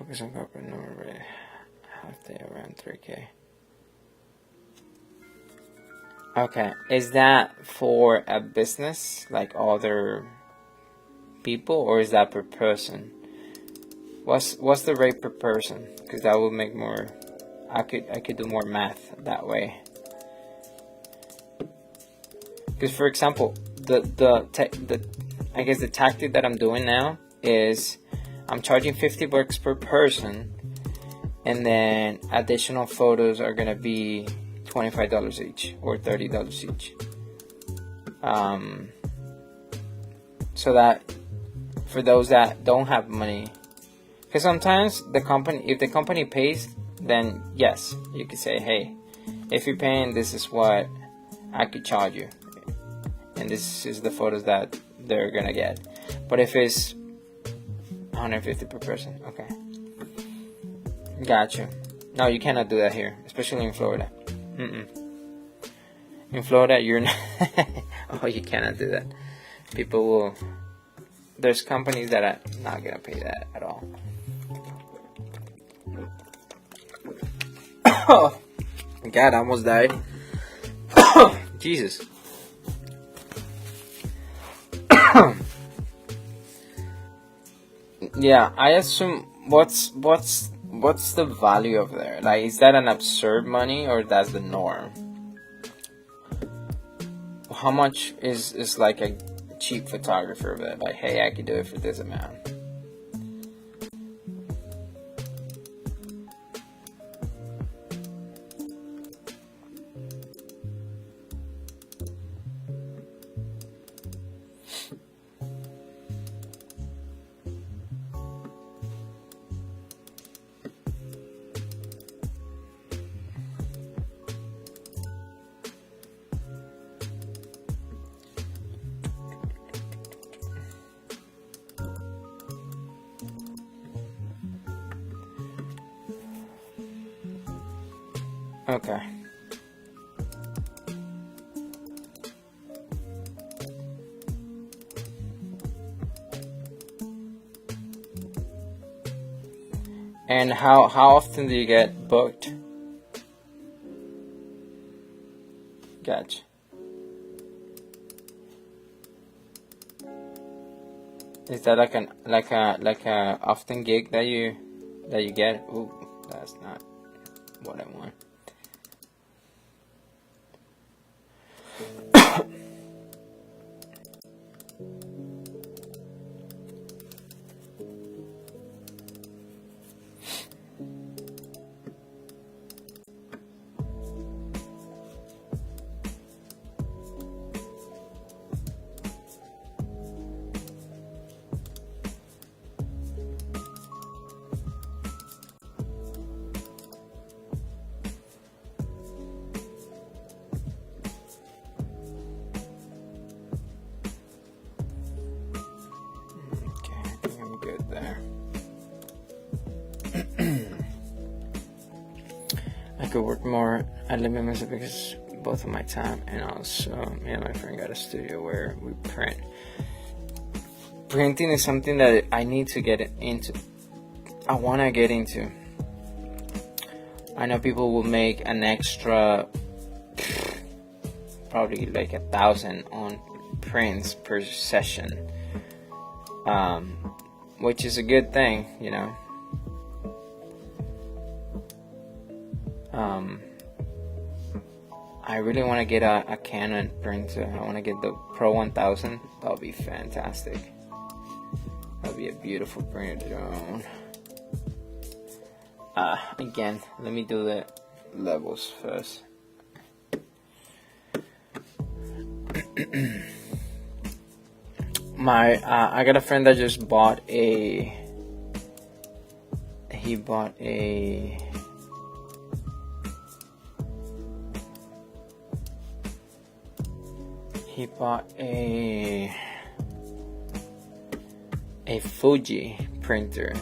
focus on corporate number rate. Half day around 3K. Okay, is that for a business like other people, or is that per person? What's the rate per person? Because that would make more. I could do more math that way. Because for example, I guess the tactic that I'm doing now is I'm charging $50 per person, and then additional photos are gonna be $25 each or $30 each. So that for those that don't have money, because sometimes if the company pays, then yes, you could say, hey, if you're paying, this is what I could charge you, and this is the photos that they're gonna get. But if it's 150 per person, okay, gotcha. No, you cannot do that here, especially in Florida. In Florida, you're not. Oh, you cannot do that. People will. There's companies that are not gonna pay that at all. Oh, God, I almost died. Jesus. Yeah, I assume what's the value of there? Like, is that an absurd money, or that's the norm? How much is like a cheap photographer that, like, hey, I could do it for this amount? Okay. And how often do you get booked? Gotcha. Is that like a often gig that you get? Ooh, that's not what I want. I could work more. I limit myself because both of my time, and also me and my friend got a studio where we print. Printing is something that I need to get into. I want to get into. I know people will make an extra, probably like 1,000 on prints per session, which is a good thing, you know. I really want to get a Canon printer. I want to get the Pro 1000. That would be fantastic. That would be a beautiful printer drone. Again, let me do the levels first. I got a friend that just bought a. He bought a Fuji printer.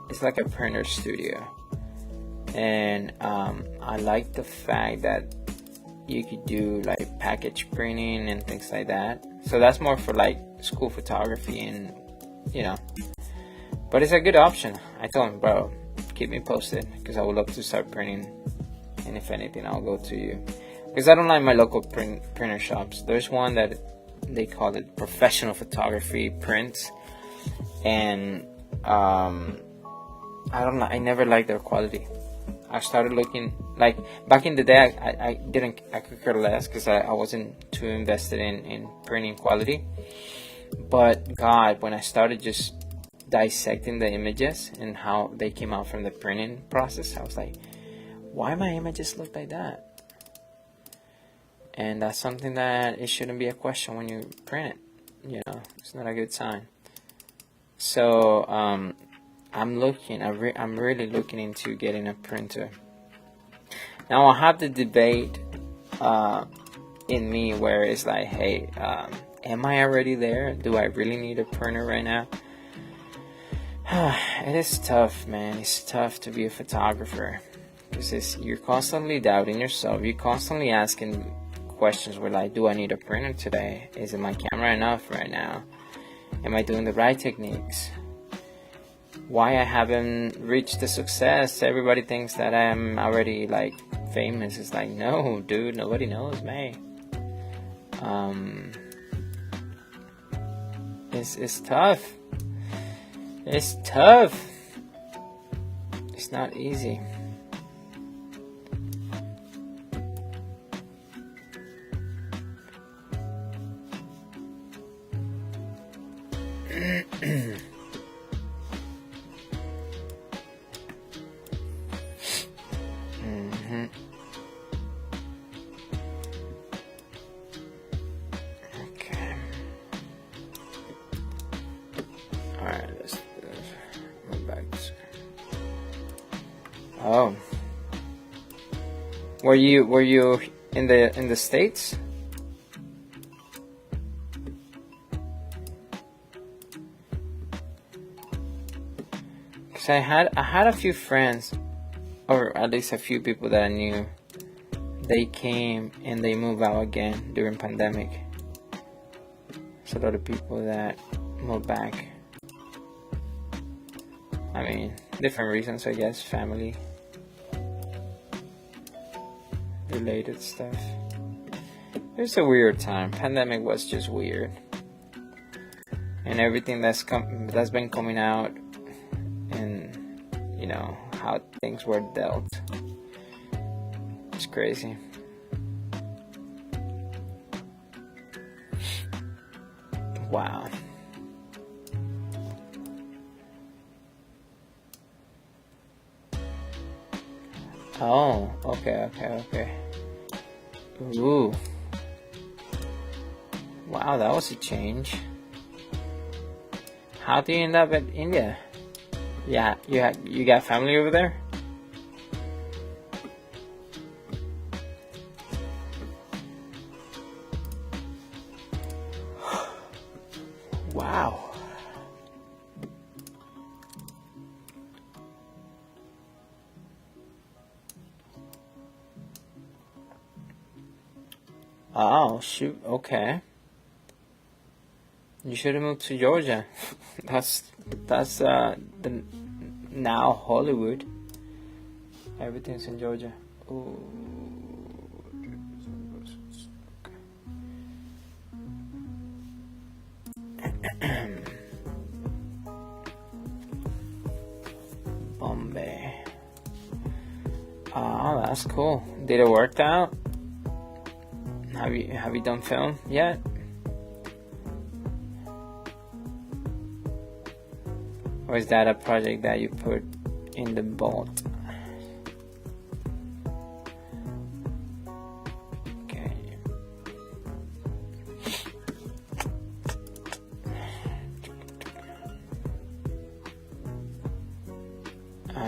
It's like a printer studio, and I like the fact that you could do like package printing and things like that. So that's more for like school photography, and you know, but it's a good option. I told him, bro, keep me posted, because I would love to start printing. And if anything, I'll go to you, because I don't like my local printer shops. There's one that they call it Professional Photography Prints, and I don't know, I never liked their quality. I started looking, like back in the day, I could care less, because I wasn't too invested in printing quality. But God, when I started just dissecting the images and how they came out from the printing process, I was like, why my images look like that? And that's something that it shouldn't be a question when you print it. You know, it's not a good sign. So I'm really looking into getting a printer. Now I have the debate in me where it's like, hey, am I already there? Do I really need a printer right now? It is tough, man. It's tough to be a photographer, because you're constantly doubting yourself. You're constantly asking questions where, like, do I need a printer today? Is it my camera enough right now? Am I doing the right techniques? Why I haven't reached the success? Everybody thinks that I'm already like famous. It's like, no, dude, nobody knows me. It's tough. It's tough. It's not easy. Okay. Alright, let's go back to screen. Oh. Were you in the States? Cause I had a few friends, or at least a few people that I knew. They came and they moved out again during pandemic. There's a lot of people that moved back. I mean, different reasons, I guess, family related stuff. It was a weird time. Pandemic was just weird, and everything that's been coming out, and you know how things were dealt. It's crazy. Wow. Oh, okay. Ooh. Wow, that was a change. How do you end up in India? Yeah, you got family over there? Wow. Oh, shoot. Okay. You should have moved to Georgia. that's the now Hollywood. Everything's in Georgia. Ooh. Bombay. Oh, that's cool. Did it work out? Have you done film yet? Or is that a project that you put in the vault? Okay.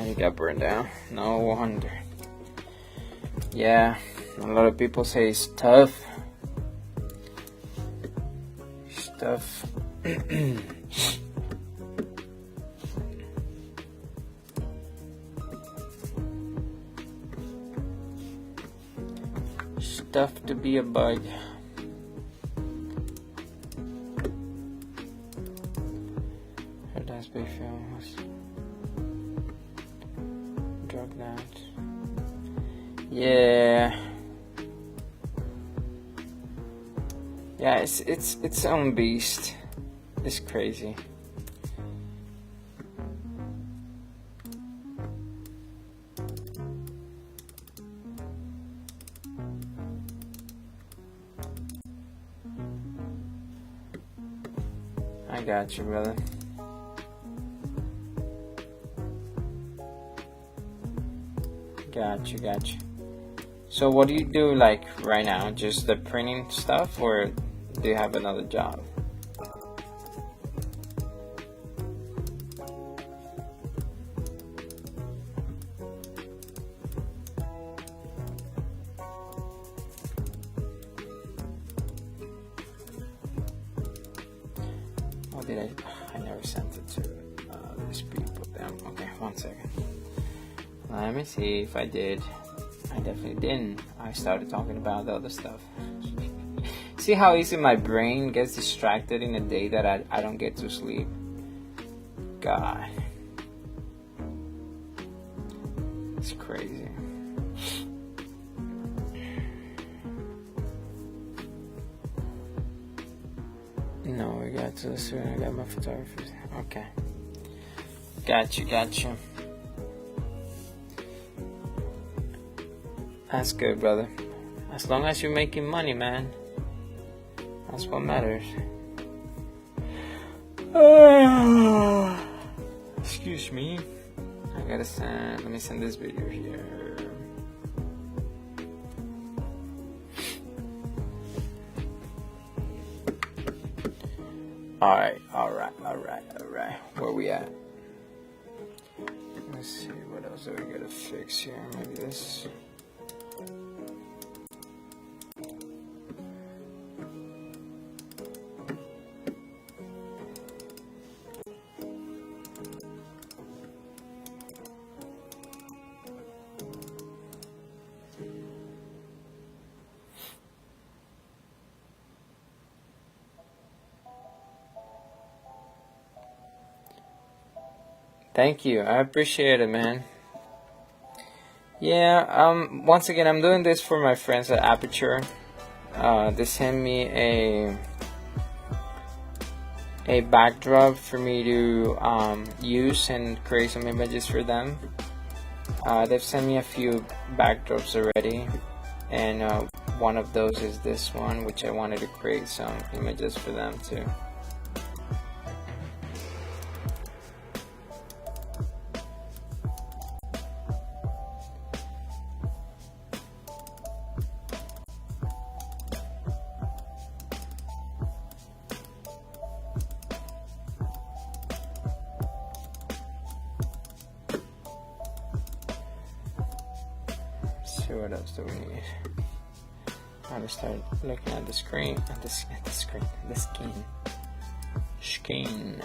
You got burned down. No wonder. Yeah, a lot of people say it's tough. It's tough. It's tough to be a bug. Her last big film was Yeah, it's its own beast. It's crazy. I got you, brother. Got you. So what do you do like right now? Just the printing stuff, or do you have another job? Oh, did I never sent it to these people. Damn. Okay, 1 second. Let me see if I did. I definitely didn't. I started talking about the other stuff. See how easy my brain gets distracted in a day that I don't get to sleep? God. It's crazy. No, we got to the student. I got my photographers. Okay. Got you. That's good, brother. As long as you're making money, man. That's what matters. Excuse me. I gotta send. Let me send this video here. Alright. Where we at? Let's see, what else do we gotta fix here? Maybe this. Thank you. I appreciate it, man. Yeah, once again, I'm doing this for my friends at Aperture. They sent me a backdrop for me to use and create some images for them. They've sent me a few backdrops already, and one of those is this one, which I wanted to create some images for them too. What else do we need? How to start looking at the screen, the skin.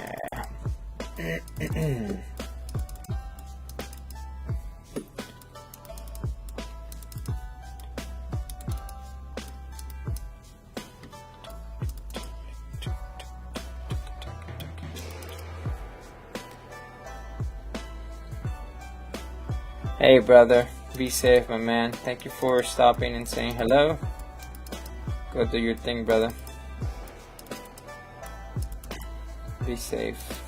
Hey, brother. Be safe, my man. Thank you for stopping and saying hello. Go do your thing, brother. Be safe.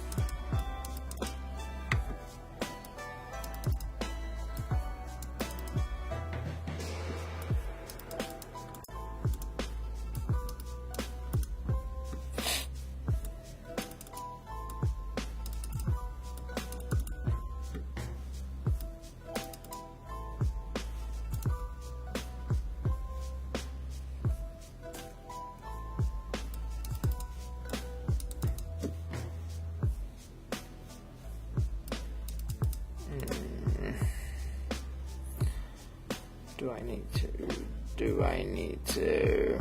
Do I need to?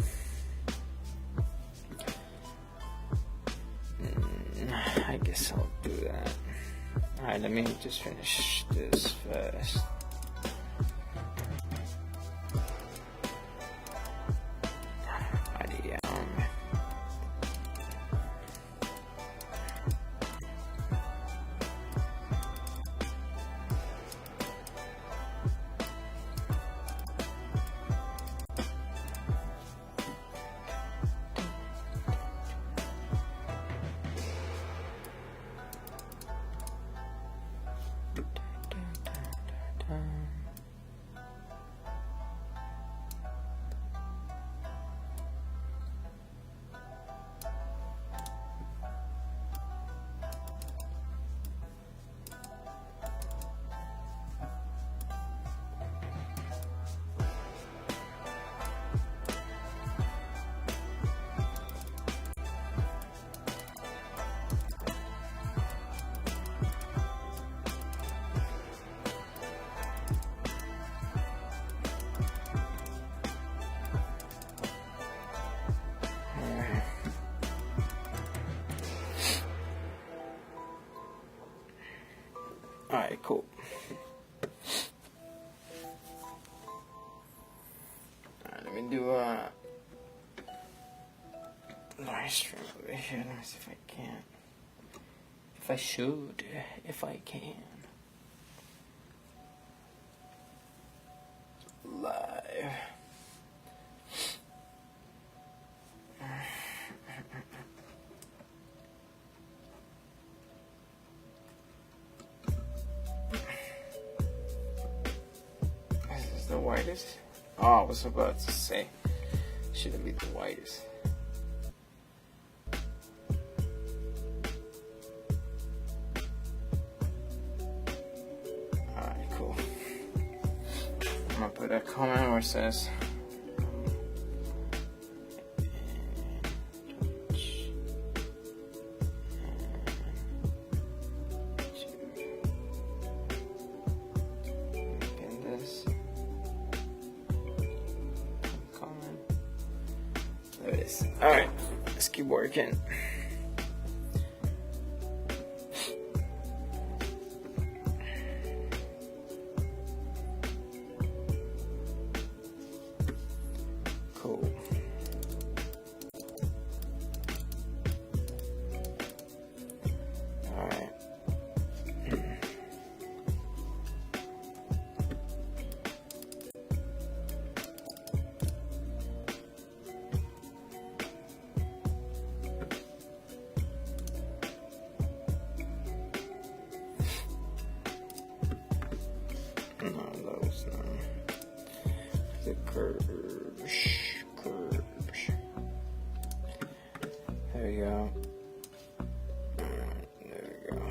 I guess I'll do that. Alright, let me just finish this first. Nice trim over here. Let me see if I can. If I should. If I can. Live. This is the whitest. Oh, I was about to say, shouldn't be the whitest. Alright, cool. I'm gonna put a comment where it says, there it is. Alright, let's keep working. Cool. Alright. No, those no. The curves. There we go. Alright, there we go.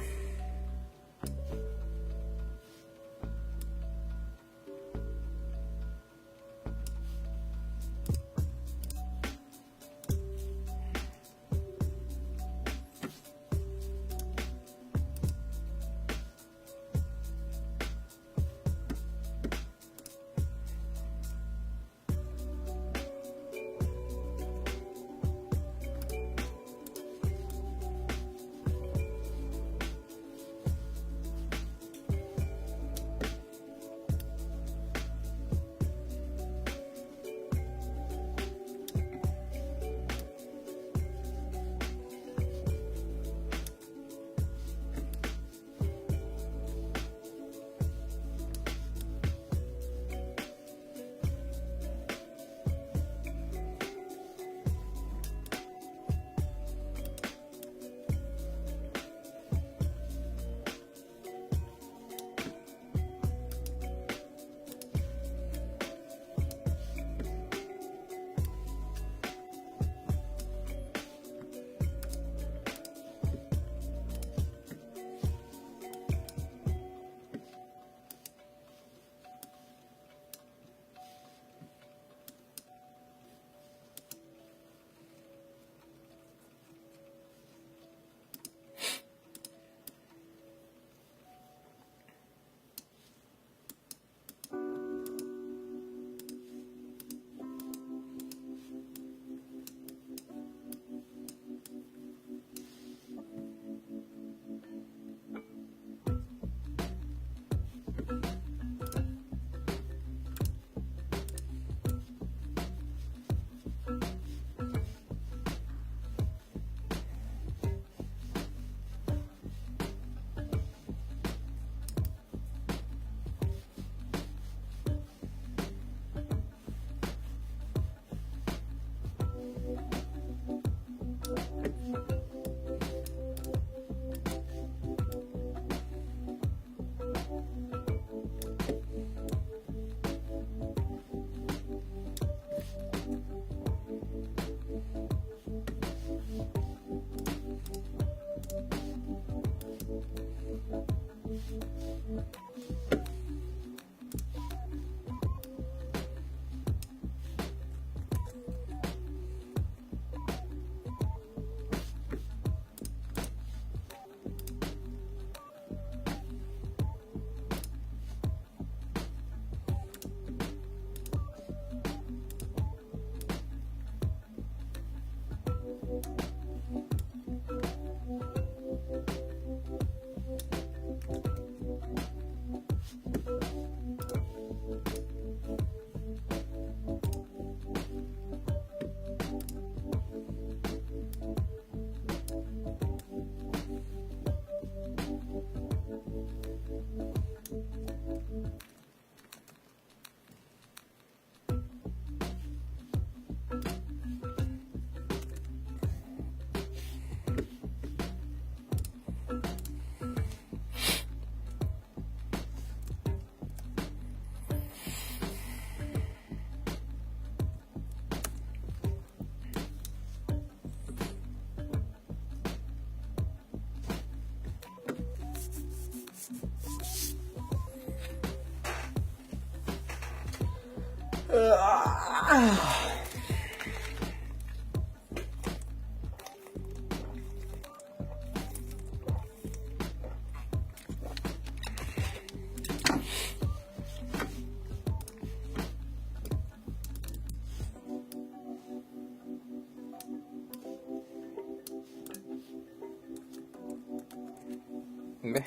Ve.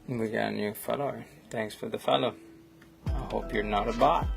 We got a new follower. Thanks for the follow. I hope you're not a bot.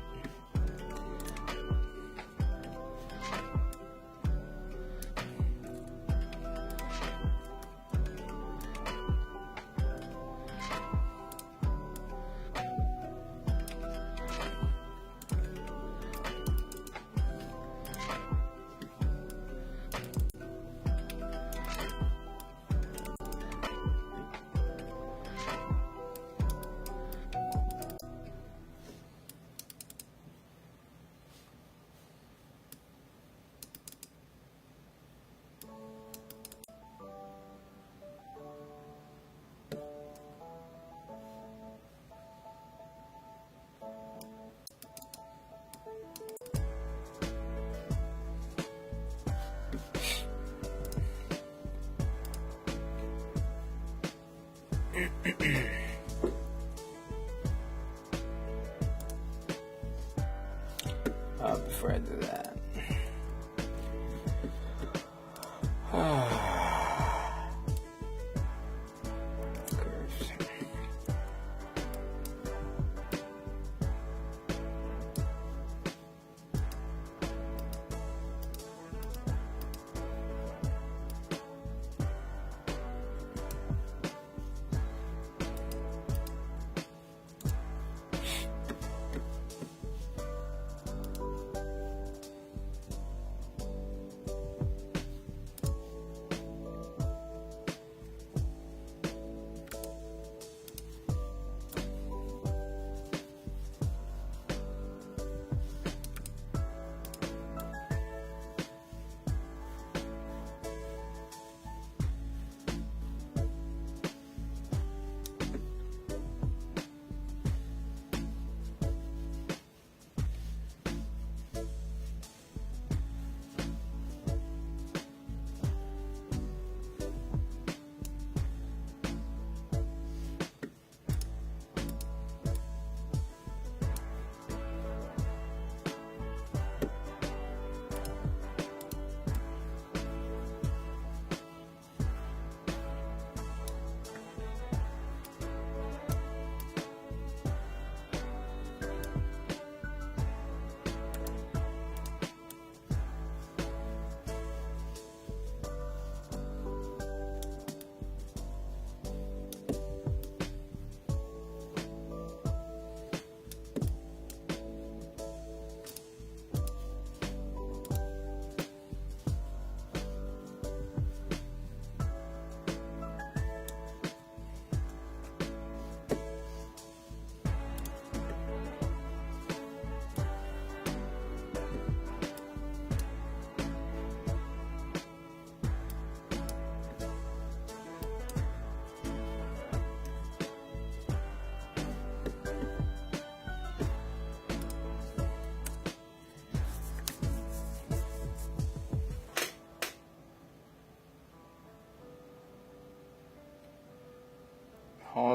Before I do that, curves.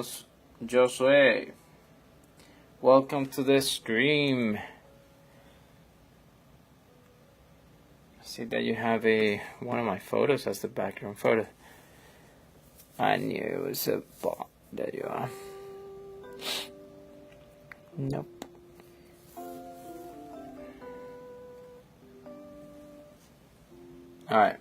estamos. Josué. Welcome to the stream. I see that you have one of my photos as the background photo. I knew it was a bot. There you are. Nope. Alright.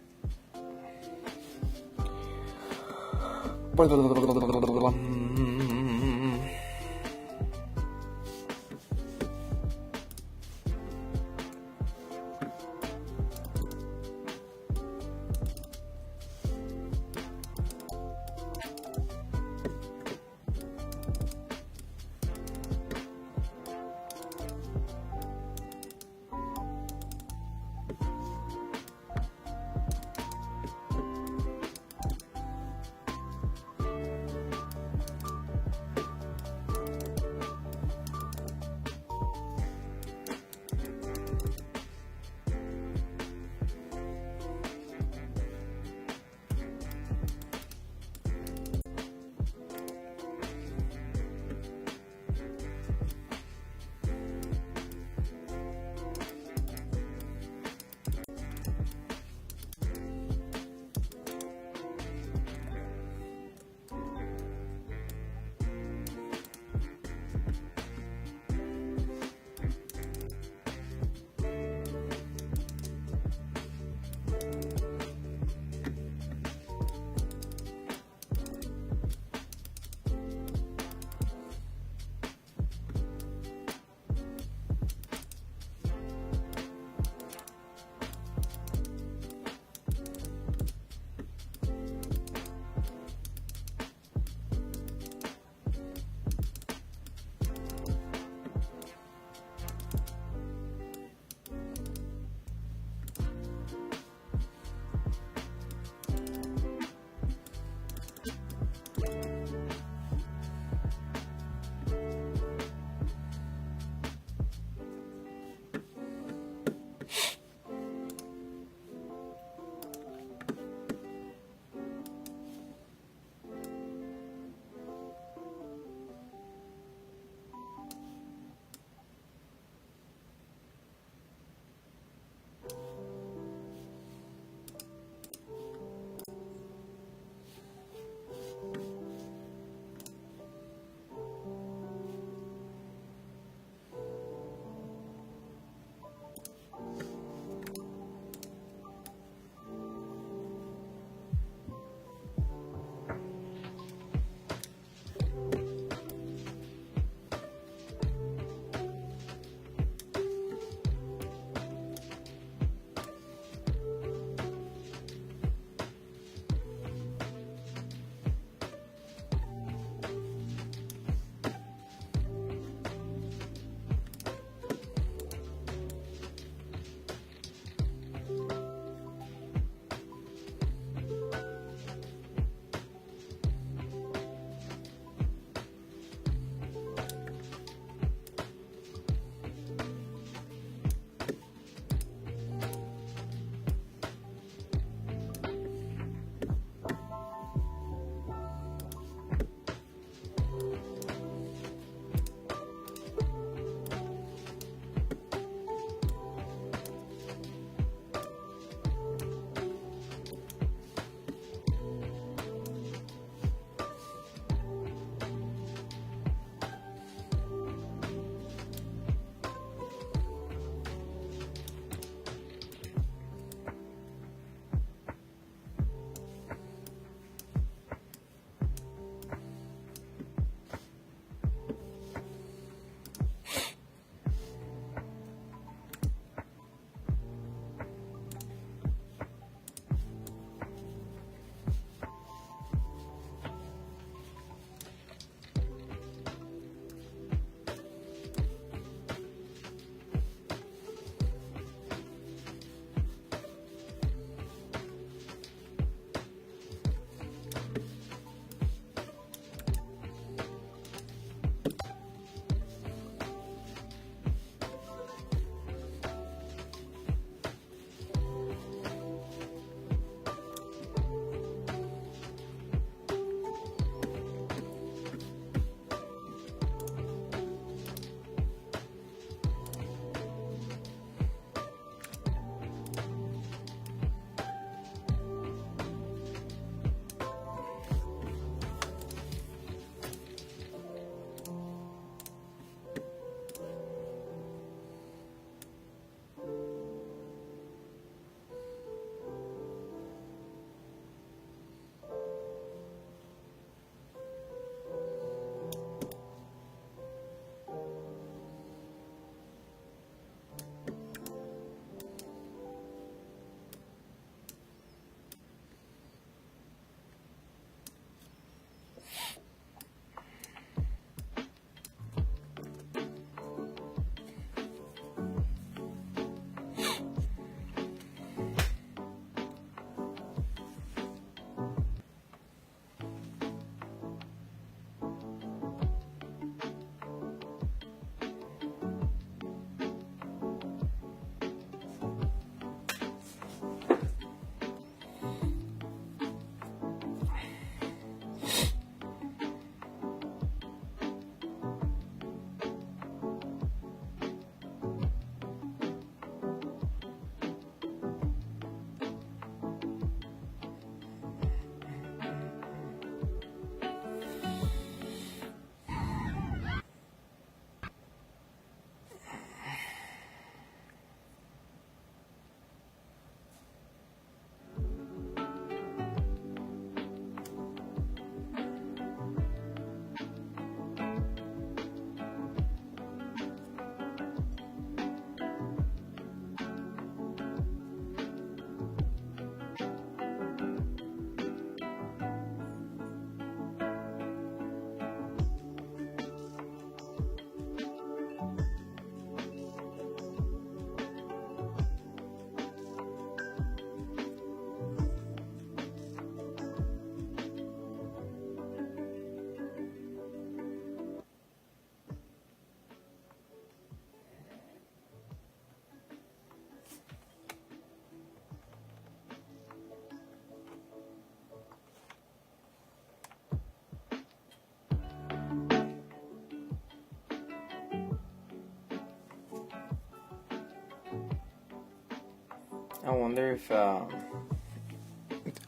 I wonder if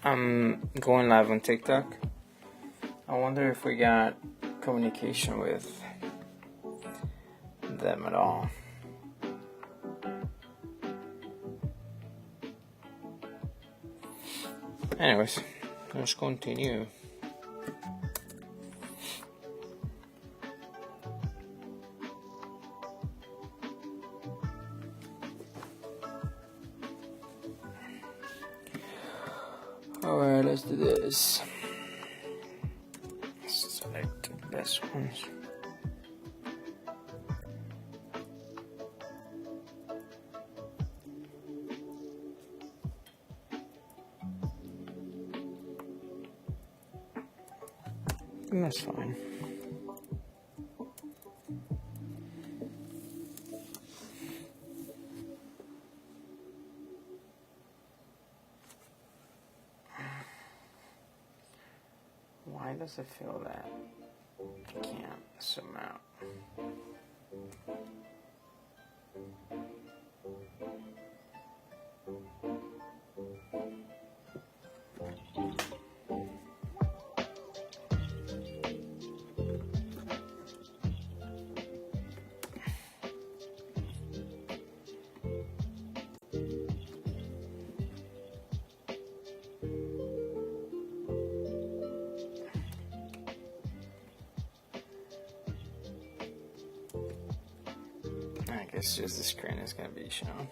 I'm going live on TikTok. I wonder if we got communication with them at all. Anyways, let's continue. Alright, let's do this. Select the best ones. And that's fine. Why does it feel that I can't zoom out? I guess just the screen is going to be shown.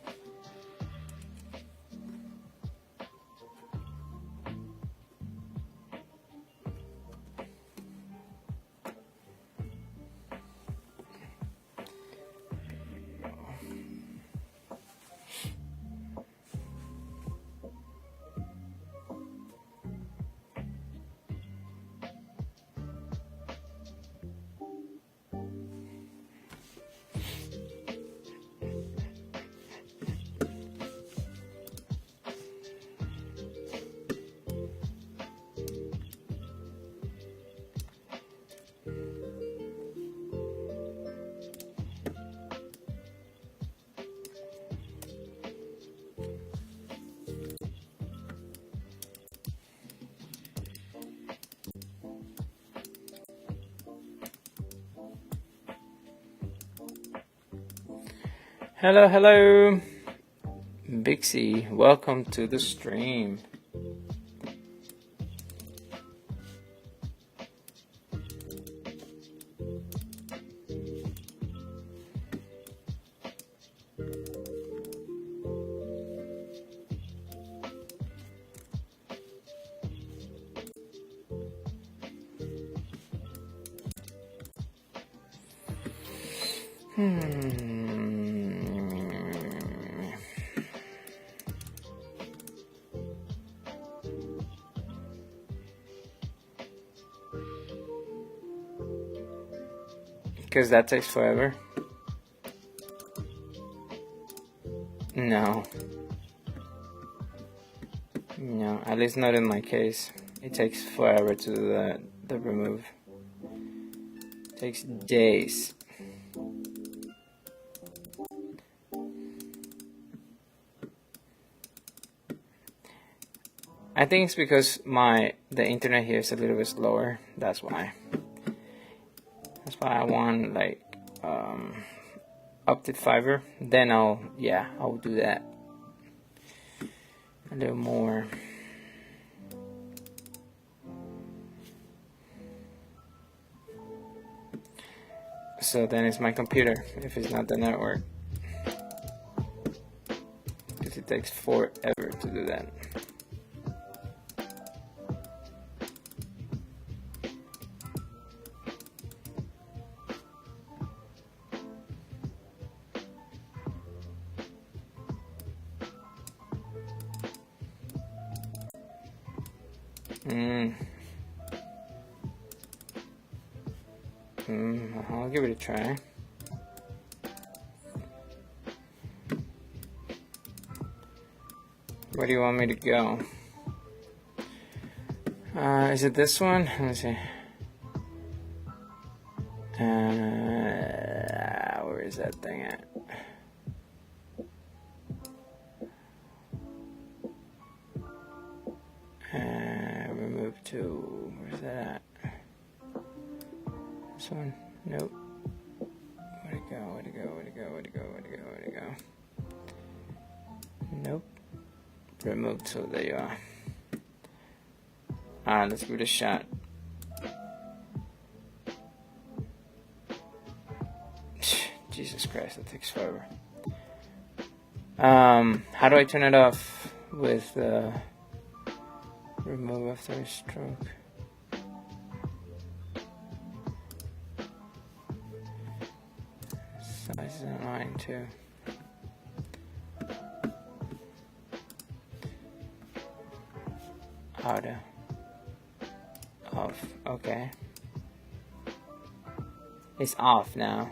Hello, hello, Bixie. Welcome to the stream. Because that takes forever. No, at least not in my case. It takes forever to do the remove. It takes days. I think it's because the internet here is a little bit slower. That's why. That's why I want like optic fiber. Then I'll do that a little more. So then it's my computer if it's not the network, because it takes forever to do that. I'll give it a try. Where do you want me to go? Is it this one? Let me see. Where is that thing at? this one? Nope. Where'd it go? Where'd it go? Where'd it go? Where'd it go? Where'd it go? Where'd it go? Nope. Removed, so there you are. Alright, let's give it a shot. Jesus Christ, that takes forever. How do I turn it off with remove after a stroke? Size is online too. Auto. Off. Okay. It's off now.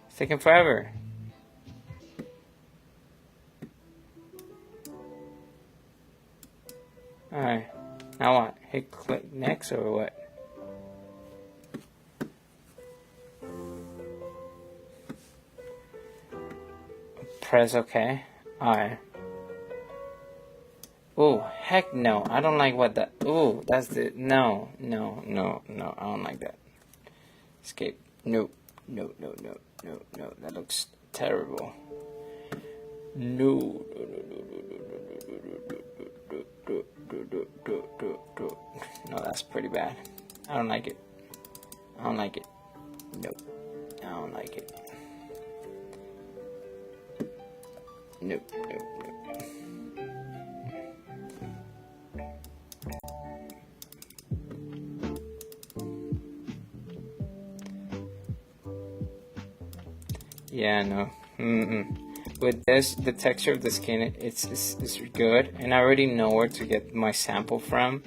It's taking forever. Alright. Now what? Hit click next or what? Press OK. Alright. Ooh, heck no. I don't like what that. Ooh, that's the. No. I don't like that. Escape. No. That looks terrible. No. No, that's pretty bad. I don't like it. Nope. I don't like it. Nope. Yeah, no. With this, the texture of the skin, it's good, and I already know where to get my sample from.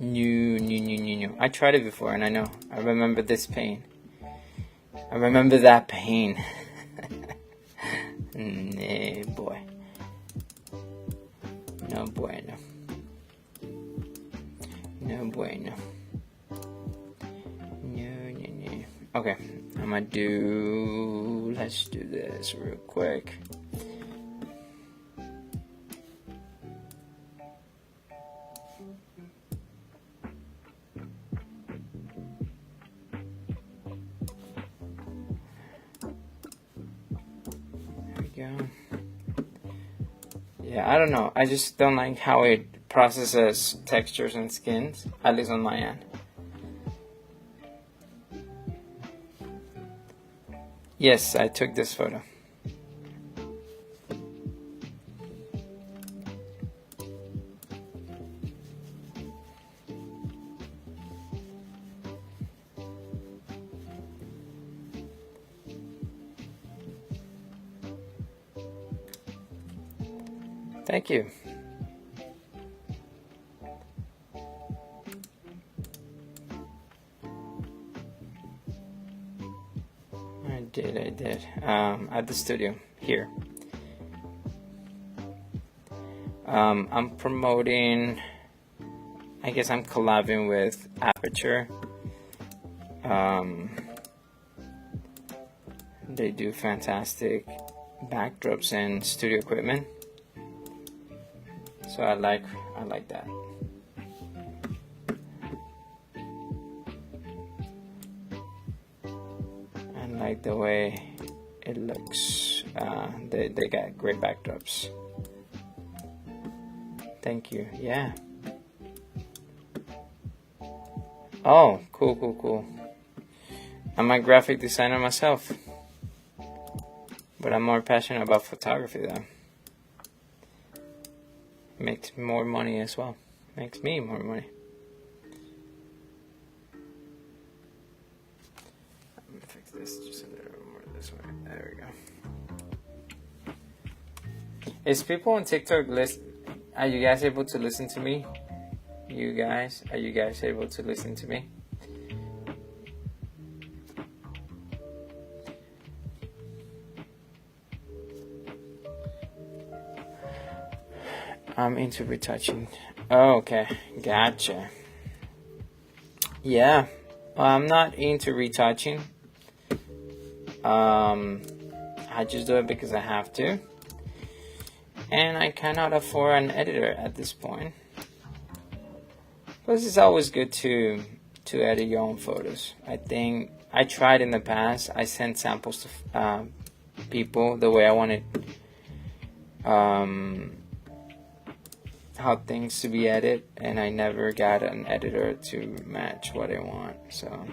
No. I tried it before, and I know. I remember this pain. I remember that pain. Nah, boy. No bueno. No bueno. No. Okay, I'm gonna do. Let's do this real quick. Yeah, I don't know. I just don't like how it processes textures and skins, at least on my end. Yes, I took this photo. Thank you. I did. At the studio here. I'm promoting. I guess I'm collabing with Aperturee. They do fantastic backdrops and studio equipment. So I like that. I like the way it looks. They got great backdrops. Thank you. Yeah. Oh, cool. I'm a graphic designer myself, but I'm more passionate about photography though. Makes more money as well. Makes me more money. I'm gonna fix this just a little more this way. There we go. Is people on TikTok are you guys able to listen to me? Are you guys able to listen to me? I'm into retouching. Oh, okay, gotcha. Yeah, well, I'm not into retouching. I just do it because I have to. and I cannot afford an editor at this point. Plus, it's always good to edit your own photos. I think I tried in the past. I sent samples to people the way I wanted how things to be edited, and I never got an editor to match what I want. So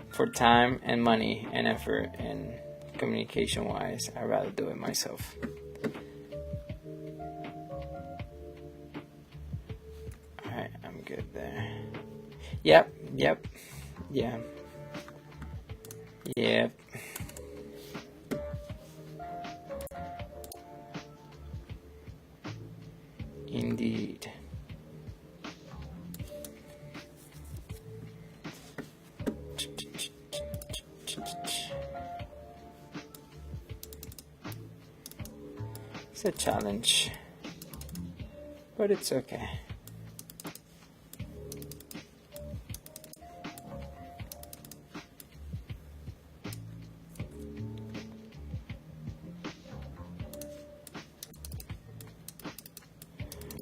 for time and money and effort and communication wise, I'd rather do it myself. Alright, I'm good there. Yep. Yeah. Yep. Indeed. It's a challenge, but it's okay.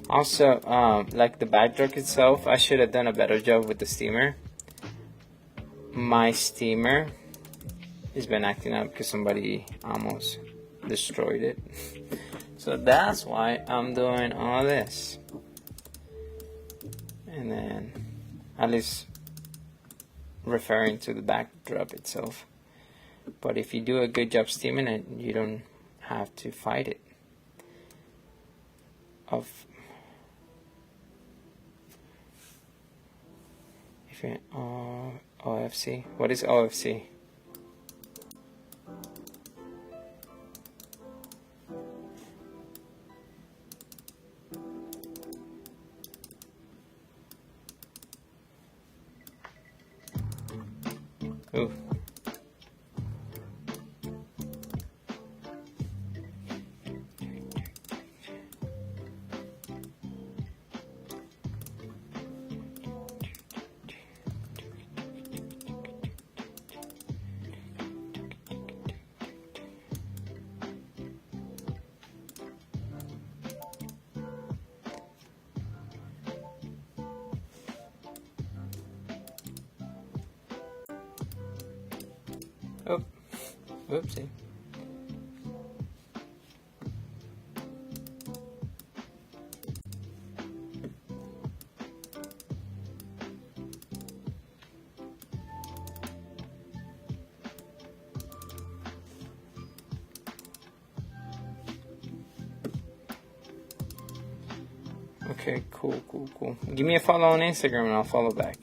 Also, like the backdrop itself, I should have done a better job with the steamer. My steamer has been acting up because somebody almost destroyed it. So that's why I'm doing all this. And then, at least referring to the backdrop itself. But if you do a good job steaming it, you don't have to fight it. OFC. What is OFC? Ooh. Oh, whoopsie. Okay, cool. Give me a follow on Instagram and I'll follow back.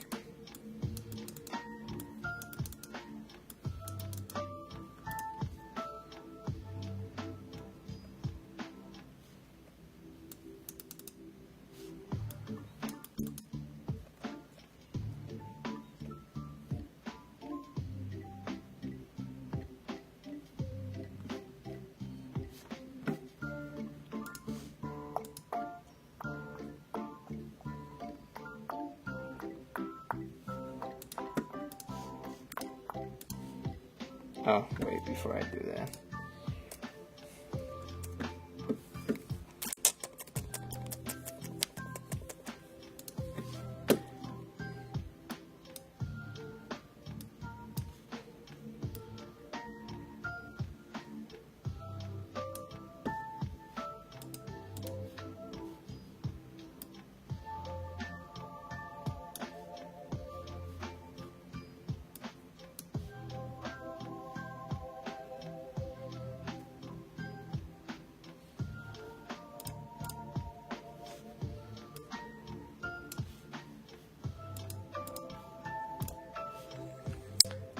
Oh, wait, before I do that.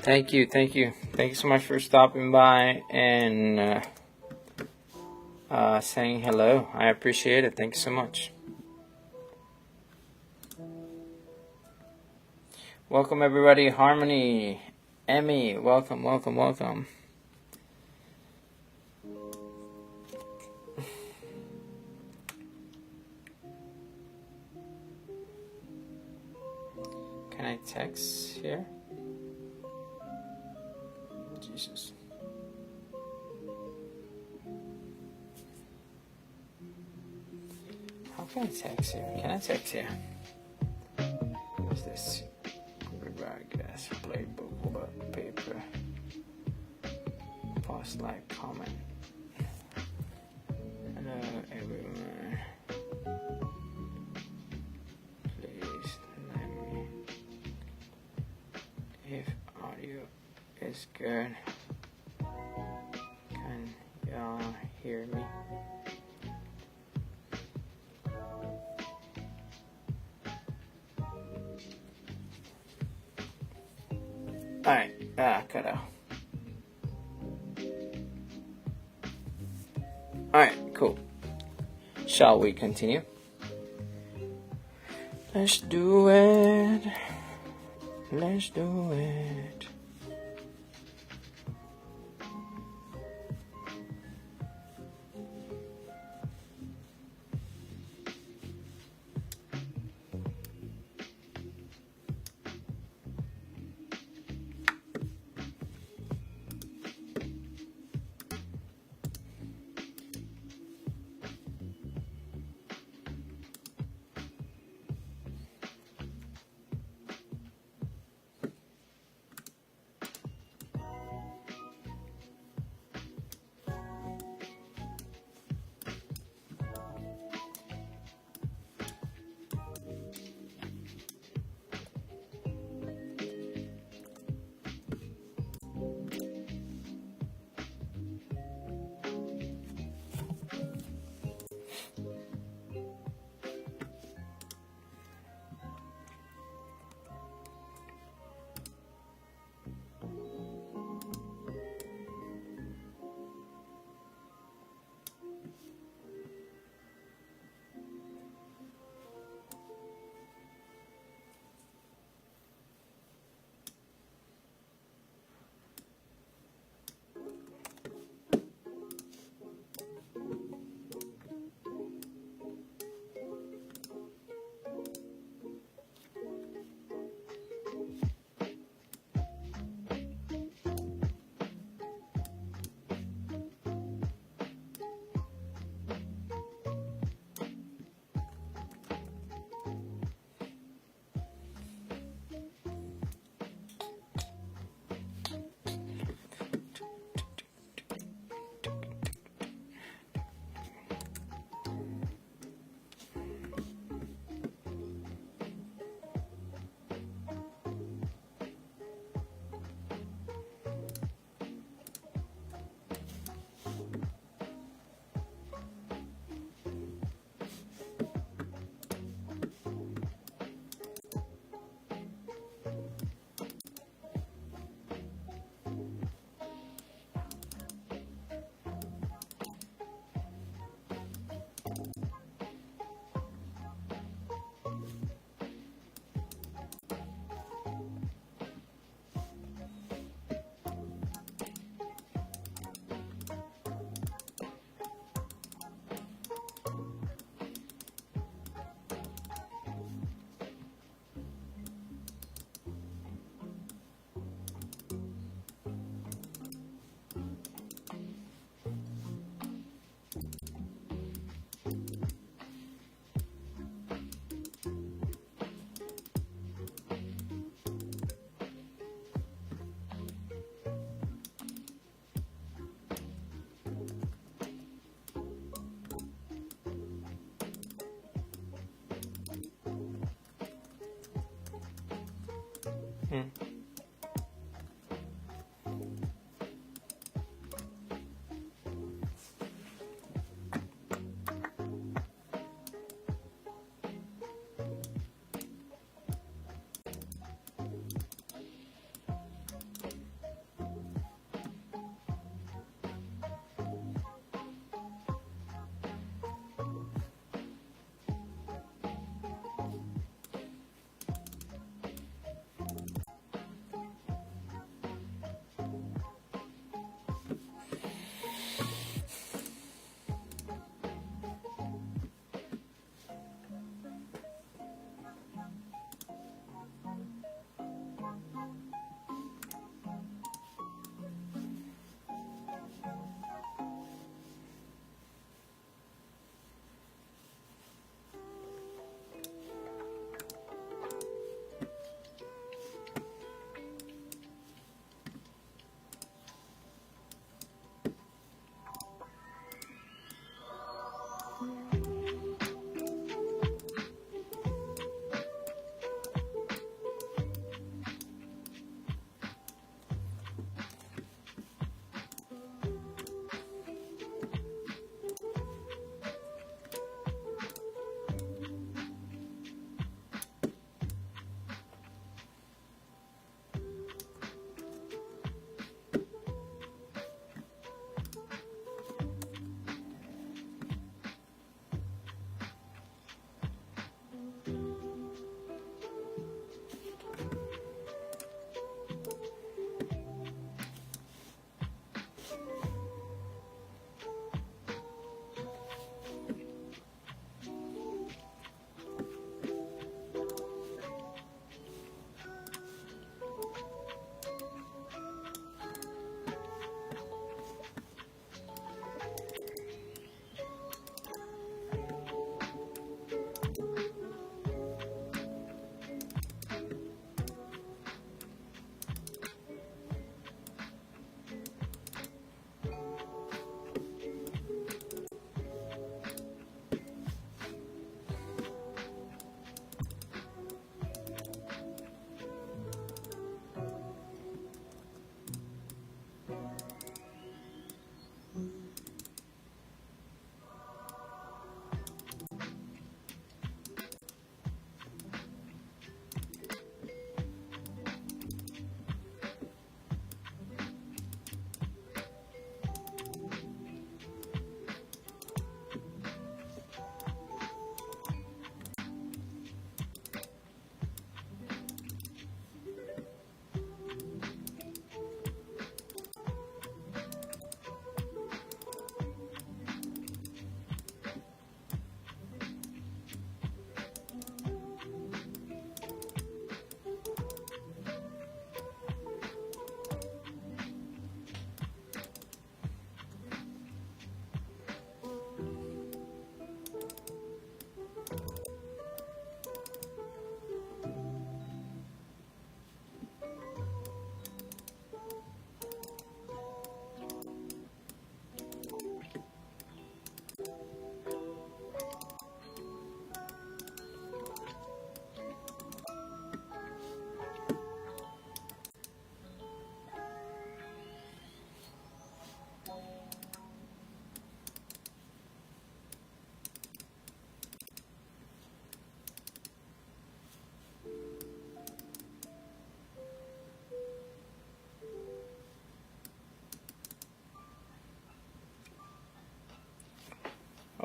Thank you so much for stopping by and saying hello. I appreciate it. Thank you so much. Welcome everybody. Harmony, Emmy, welcome. Can I text here? Jesus. How can I text here? Can I text here? What's this? Gas playbook, hold up, paper. Post, like, comment. Hello everyone. Please let me, if audio is good, can y'all hear me? Alright, cut out. Alright, cool. Shall we continue? Let's do it. Let's do it. Hmm.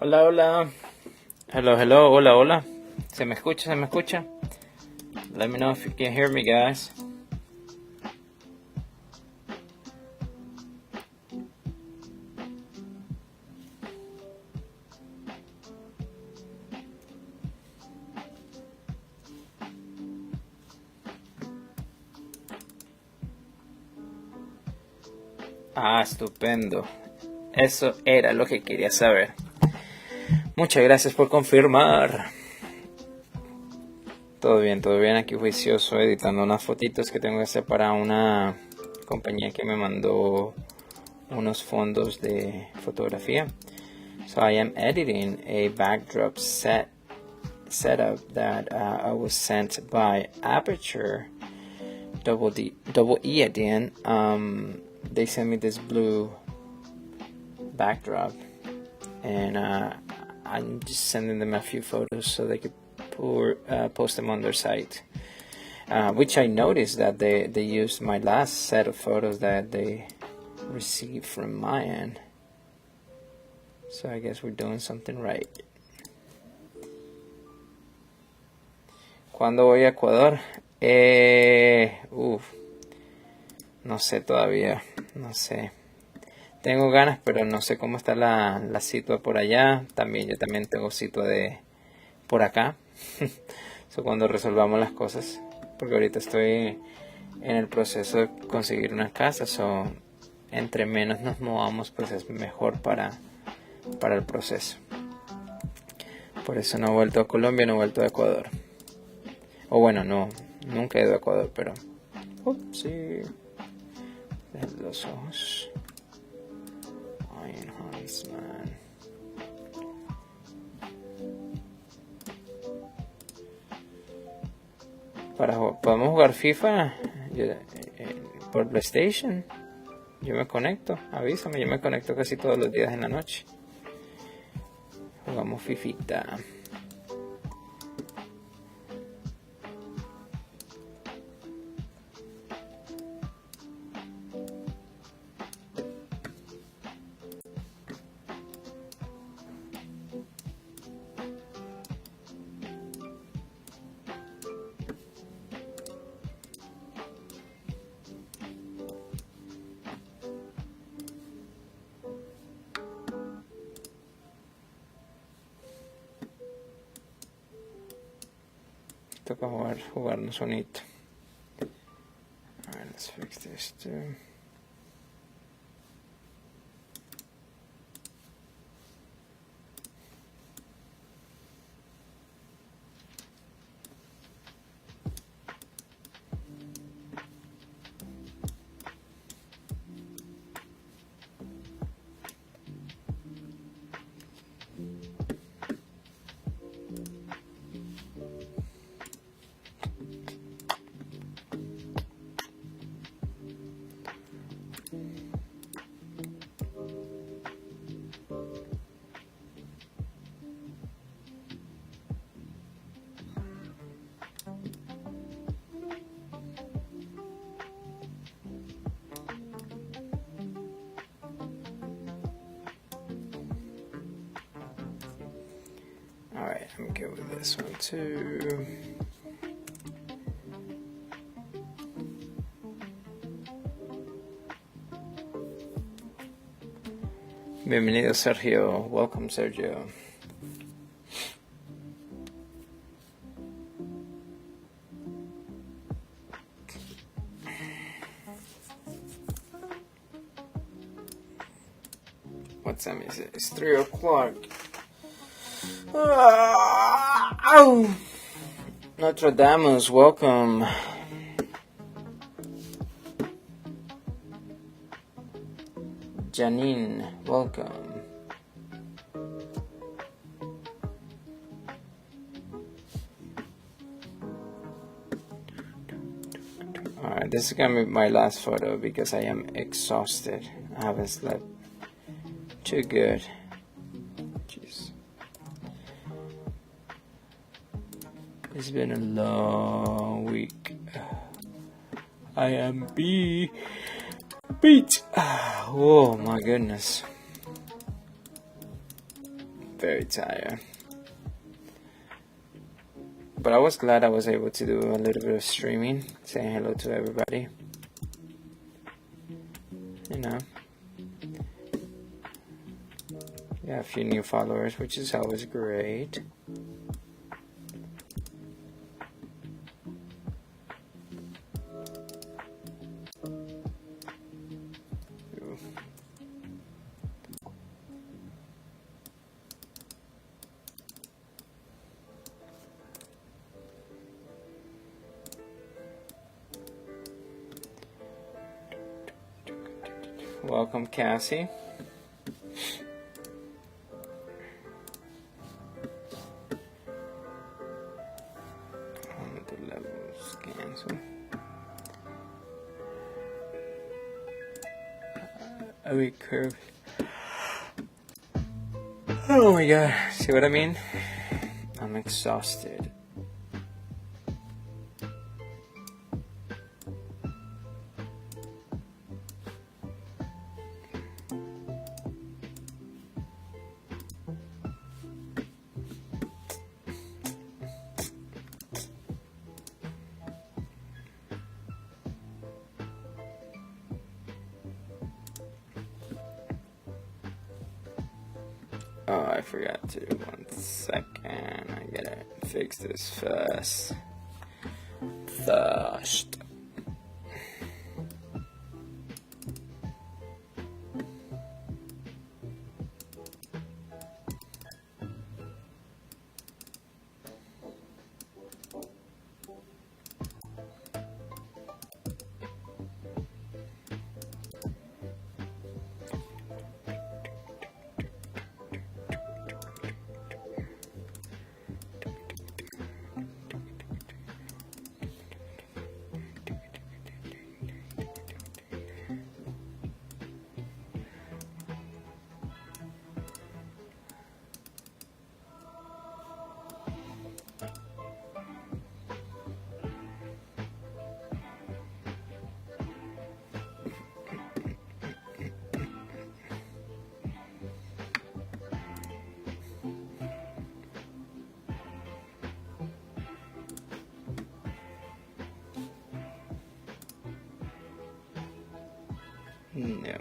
Hola, hola. Hello, hello, hola, hola. ¿Se me escucha? ¿Se me escucha? Let me know if you can hear me, guys. Ah, estupendo. Eso era lo que quería saber. Muchas gracias por confirmar. Todo bien, aquí juicioso editando unas fotitos que tengo que hacer para una compañía que me mandó unos fondos de fotografía. So I am editing a backdrop setup that I was sent by Aperturee double E at the end. They sent me this blue backdrop, and I'm just sending them a few photos so they could post them on their site. Which I noticed that they used my last set of photos that they received from my end. So I guess we're doing something right. ¿Cuándo voy a Ecuador? No sé todavía, no sé. Tengo ganas, pero no sé cómo está la situa por allá. Yo también tengo situa por acá. So, cuando resolvamos las cosas, porque ahorita estoy en el proceso de conseguir una casa. So, entre menos nos movamos, pues es mejor para el proceso. Por eso no he vuelto a Colombia, no he vuelto a Ecuador. O bueno, no, nunca he ido a Ecuador, pero... sí. Los ojos. Iron Huntsman. ¿Podemos jugar FIFA por PlayStation? Yo me conecto, avísame, yo me conecto casi todos los días en la noche. Jugamos Fifita. Toca jugarnos bonito. Alright, let's fix this too. Alright, I'm good with this one too. Bienvenido, Sergio. Welcome, Sergio. What time is it? It's 3 o'clock. Nostradamus, welcome. Janine, welcome. Alright, this is gonna be my last photo because I am exhausted. I haven't slept too good. Jeez. It's been a long week. I am beat. Oh my goodness. very tired. But I was glad I was able to do a little bit of streaming, saying hello to everybody. You know, yeah, a few new followers, which is always great. Welcome, Cassie. On the levels cancel. Recurve. Oh my god, see what I mean? I'm exhausted. Oh, I forgot to. 1 second. I gotta fix this first. No.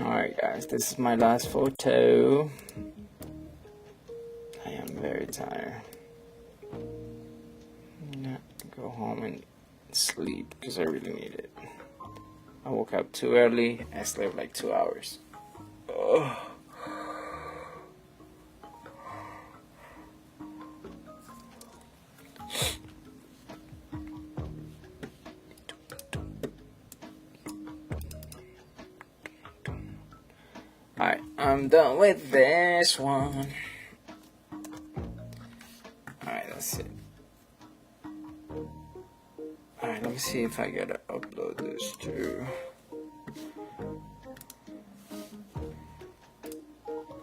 Alright guys, this is my last photo. I am very tired. I'm gonna go home and sleep because I really need it. I woke up too early. I slept like 2 hours. Ugh. Alright, I'm done with this one. Alright, that's it. Alright, let me see if I gotta upload this too.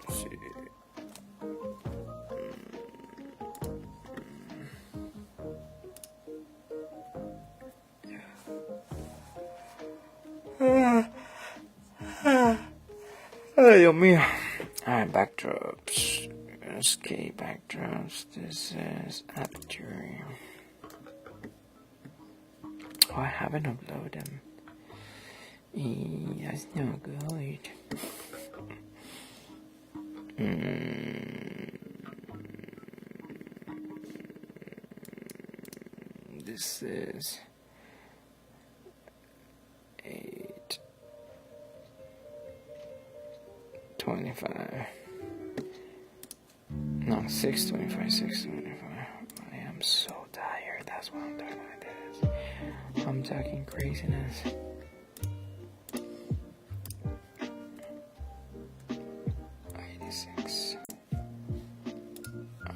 Let's see. Ay, Dios mío. Alright, backdrops. Okay, backdrops. This is Aperturee. Oh, I haven't uploaded them. That's no good. This is 825. No, 625, 625. I am so tired. That's what I'm talking about. This. I'm talking craziness.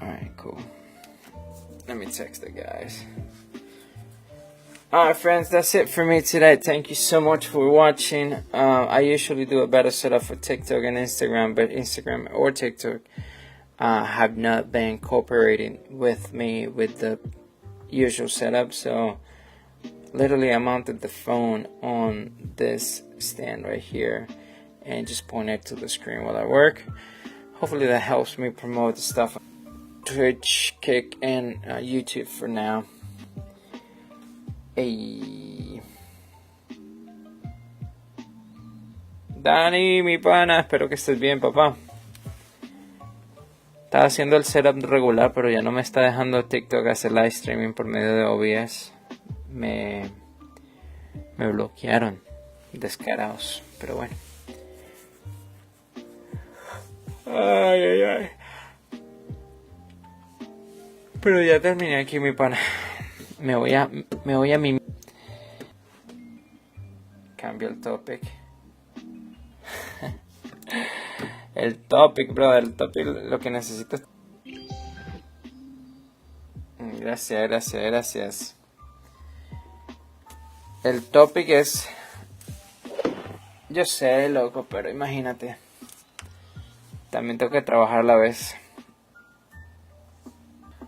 Alright, cool. Let me text the guys. Alright, friends, that's it for me today. Thank you so much for watching. I usually do a better setup for TikTok and Instagram, but Instagram or TikTok have not been cooperating with me with the usual setup. So literally I mounted the phone on this stand right here and just pointed to the screen while I work. Hopefully that helps me promote the stuff on Twitch, Kick, and YouTube for now. Hey. Dani, mi pana, espero que estés bien, papá. Estaba haciendo el setup regular, pero ya no me está dejando TikTok hacer live streaming por medio de OBS. Me bloquearon, descarados, pero bueno. Ay, ay, ay. Pero ya terminé aquí, mi pana. Me voy a mimir. Cambio el topic. El topic, brother. El topic, lo que necesito. Gracias, gracias, gracias. El topic es... Yo sé, loco, pero imagínate. También tengo que trabajar a la vez.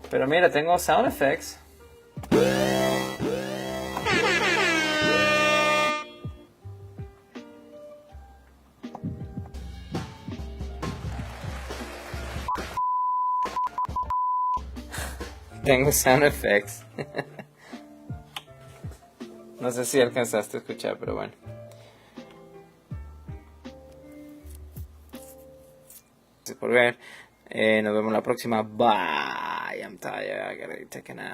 Pero mira, tengo sound effects. Tengo sound effects. No sé si alcanzaste a escuchar, pero bueno. Gracias por ver. Nos vemos la próxima. Bye. I'm tired. I gotta take a nap.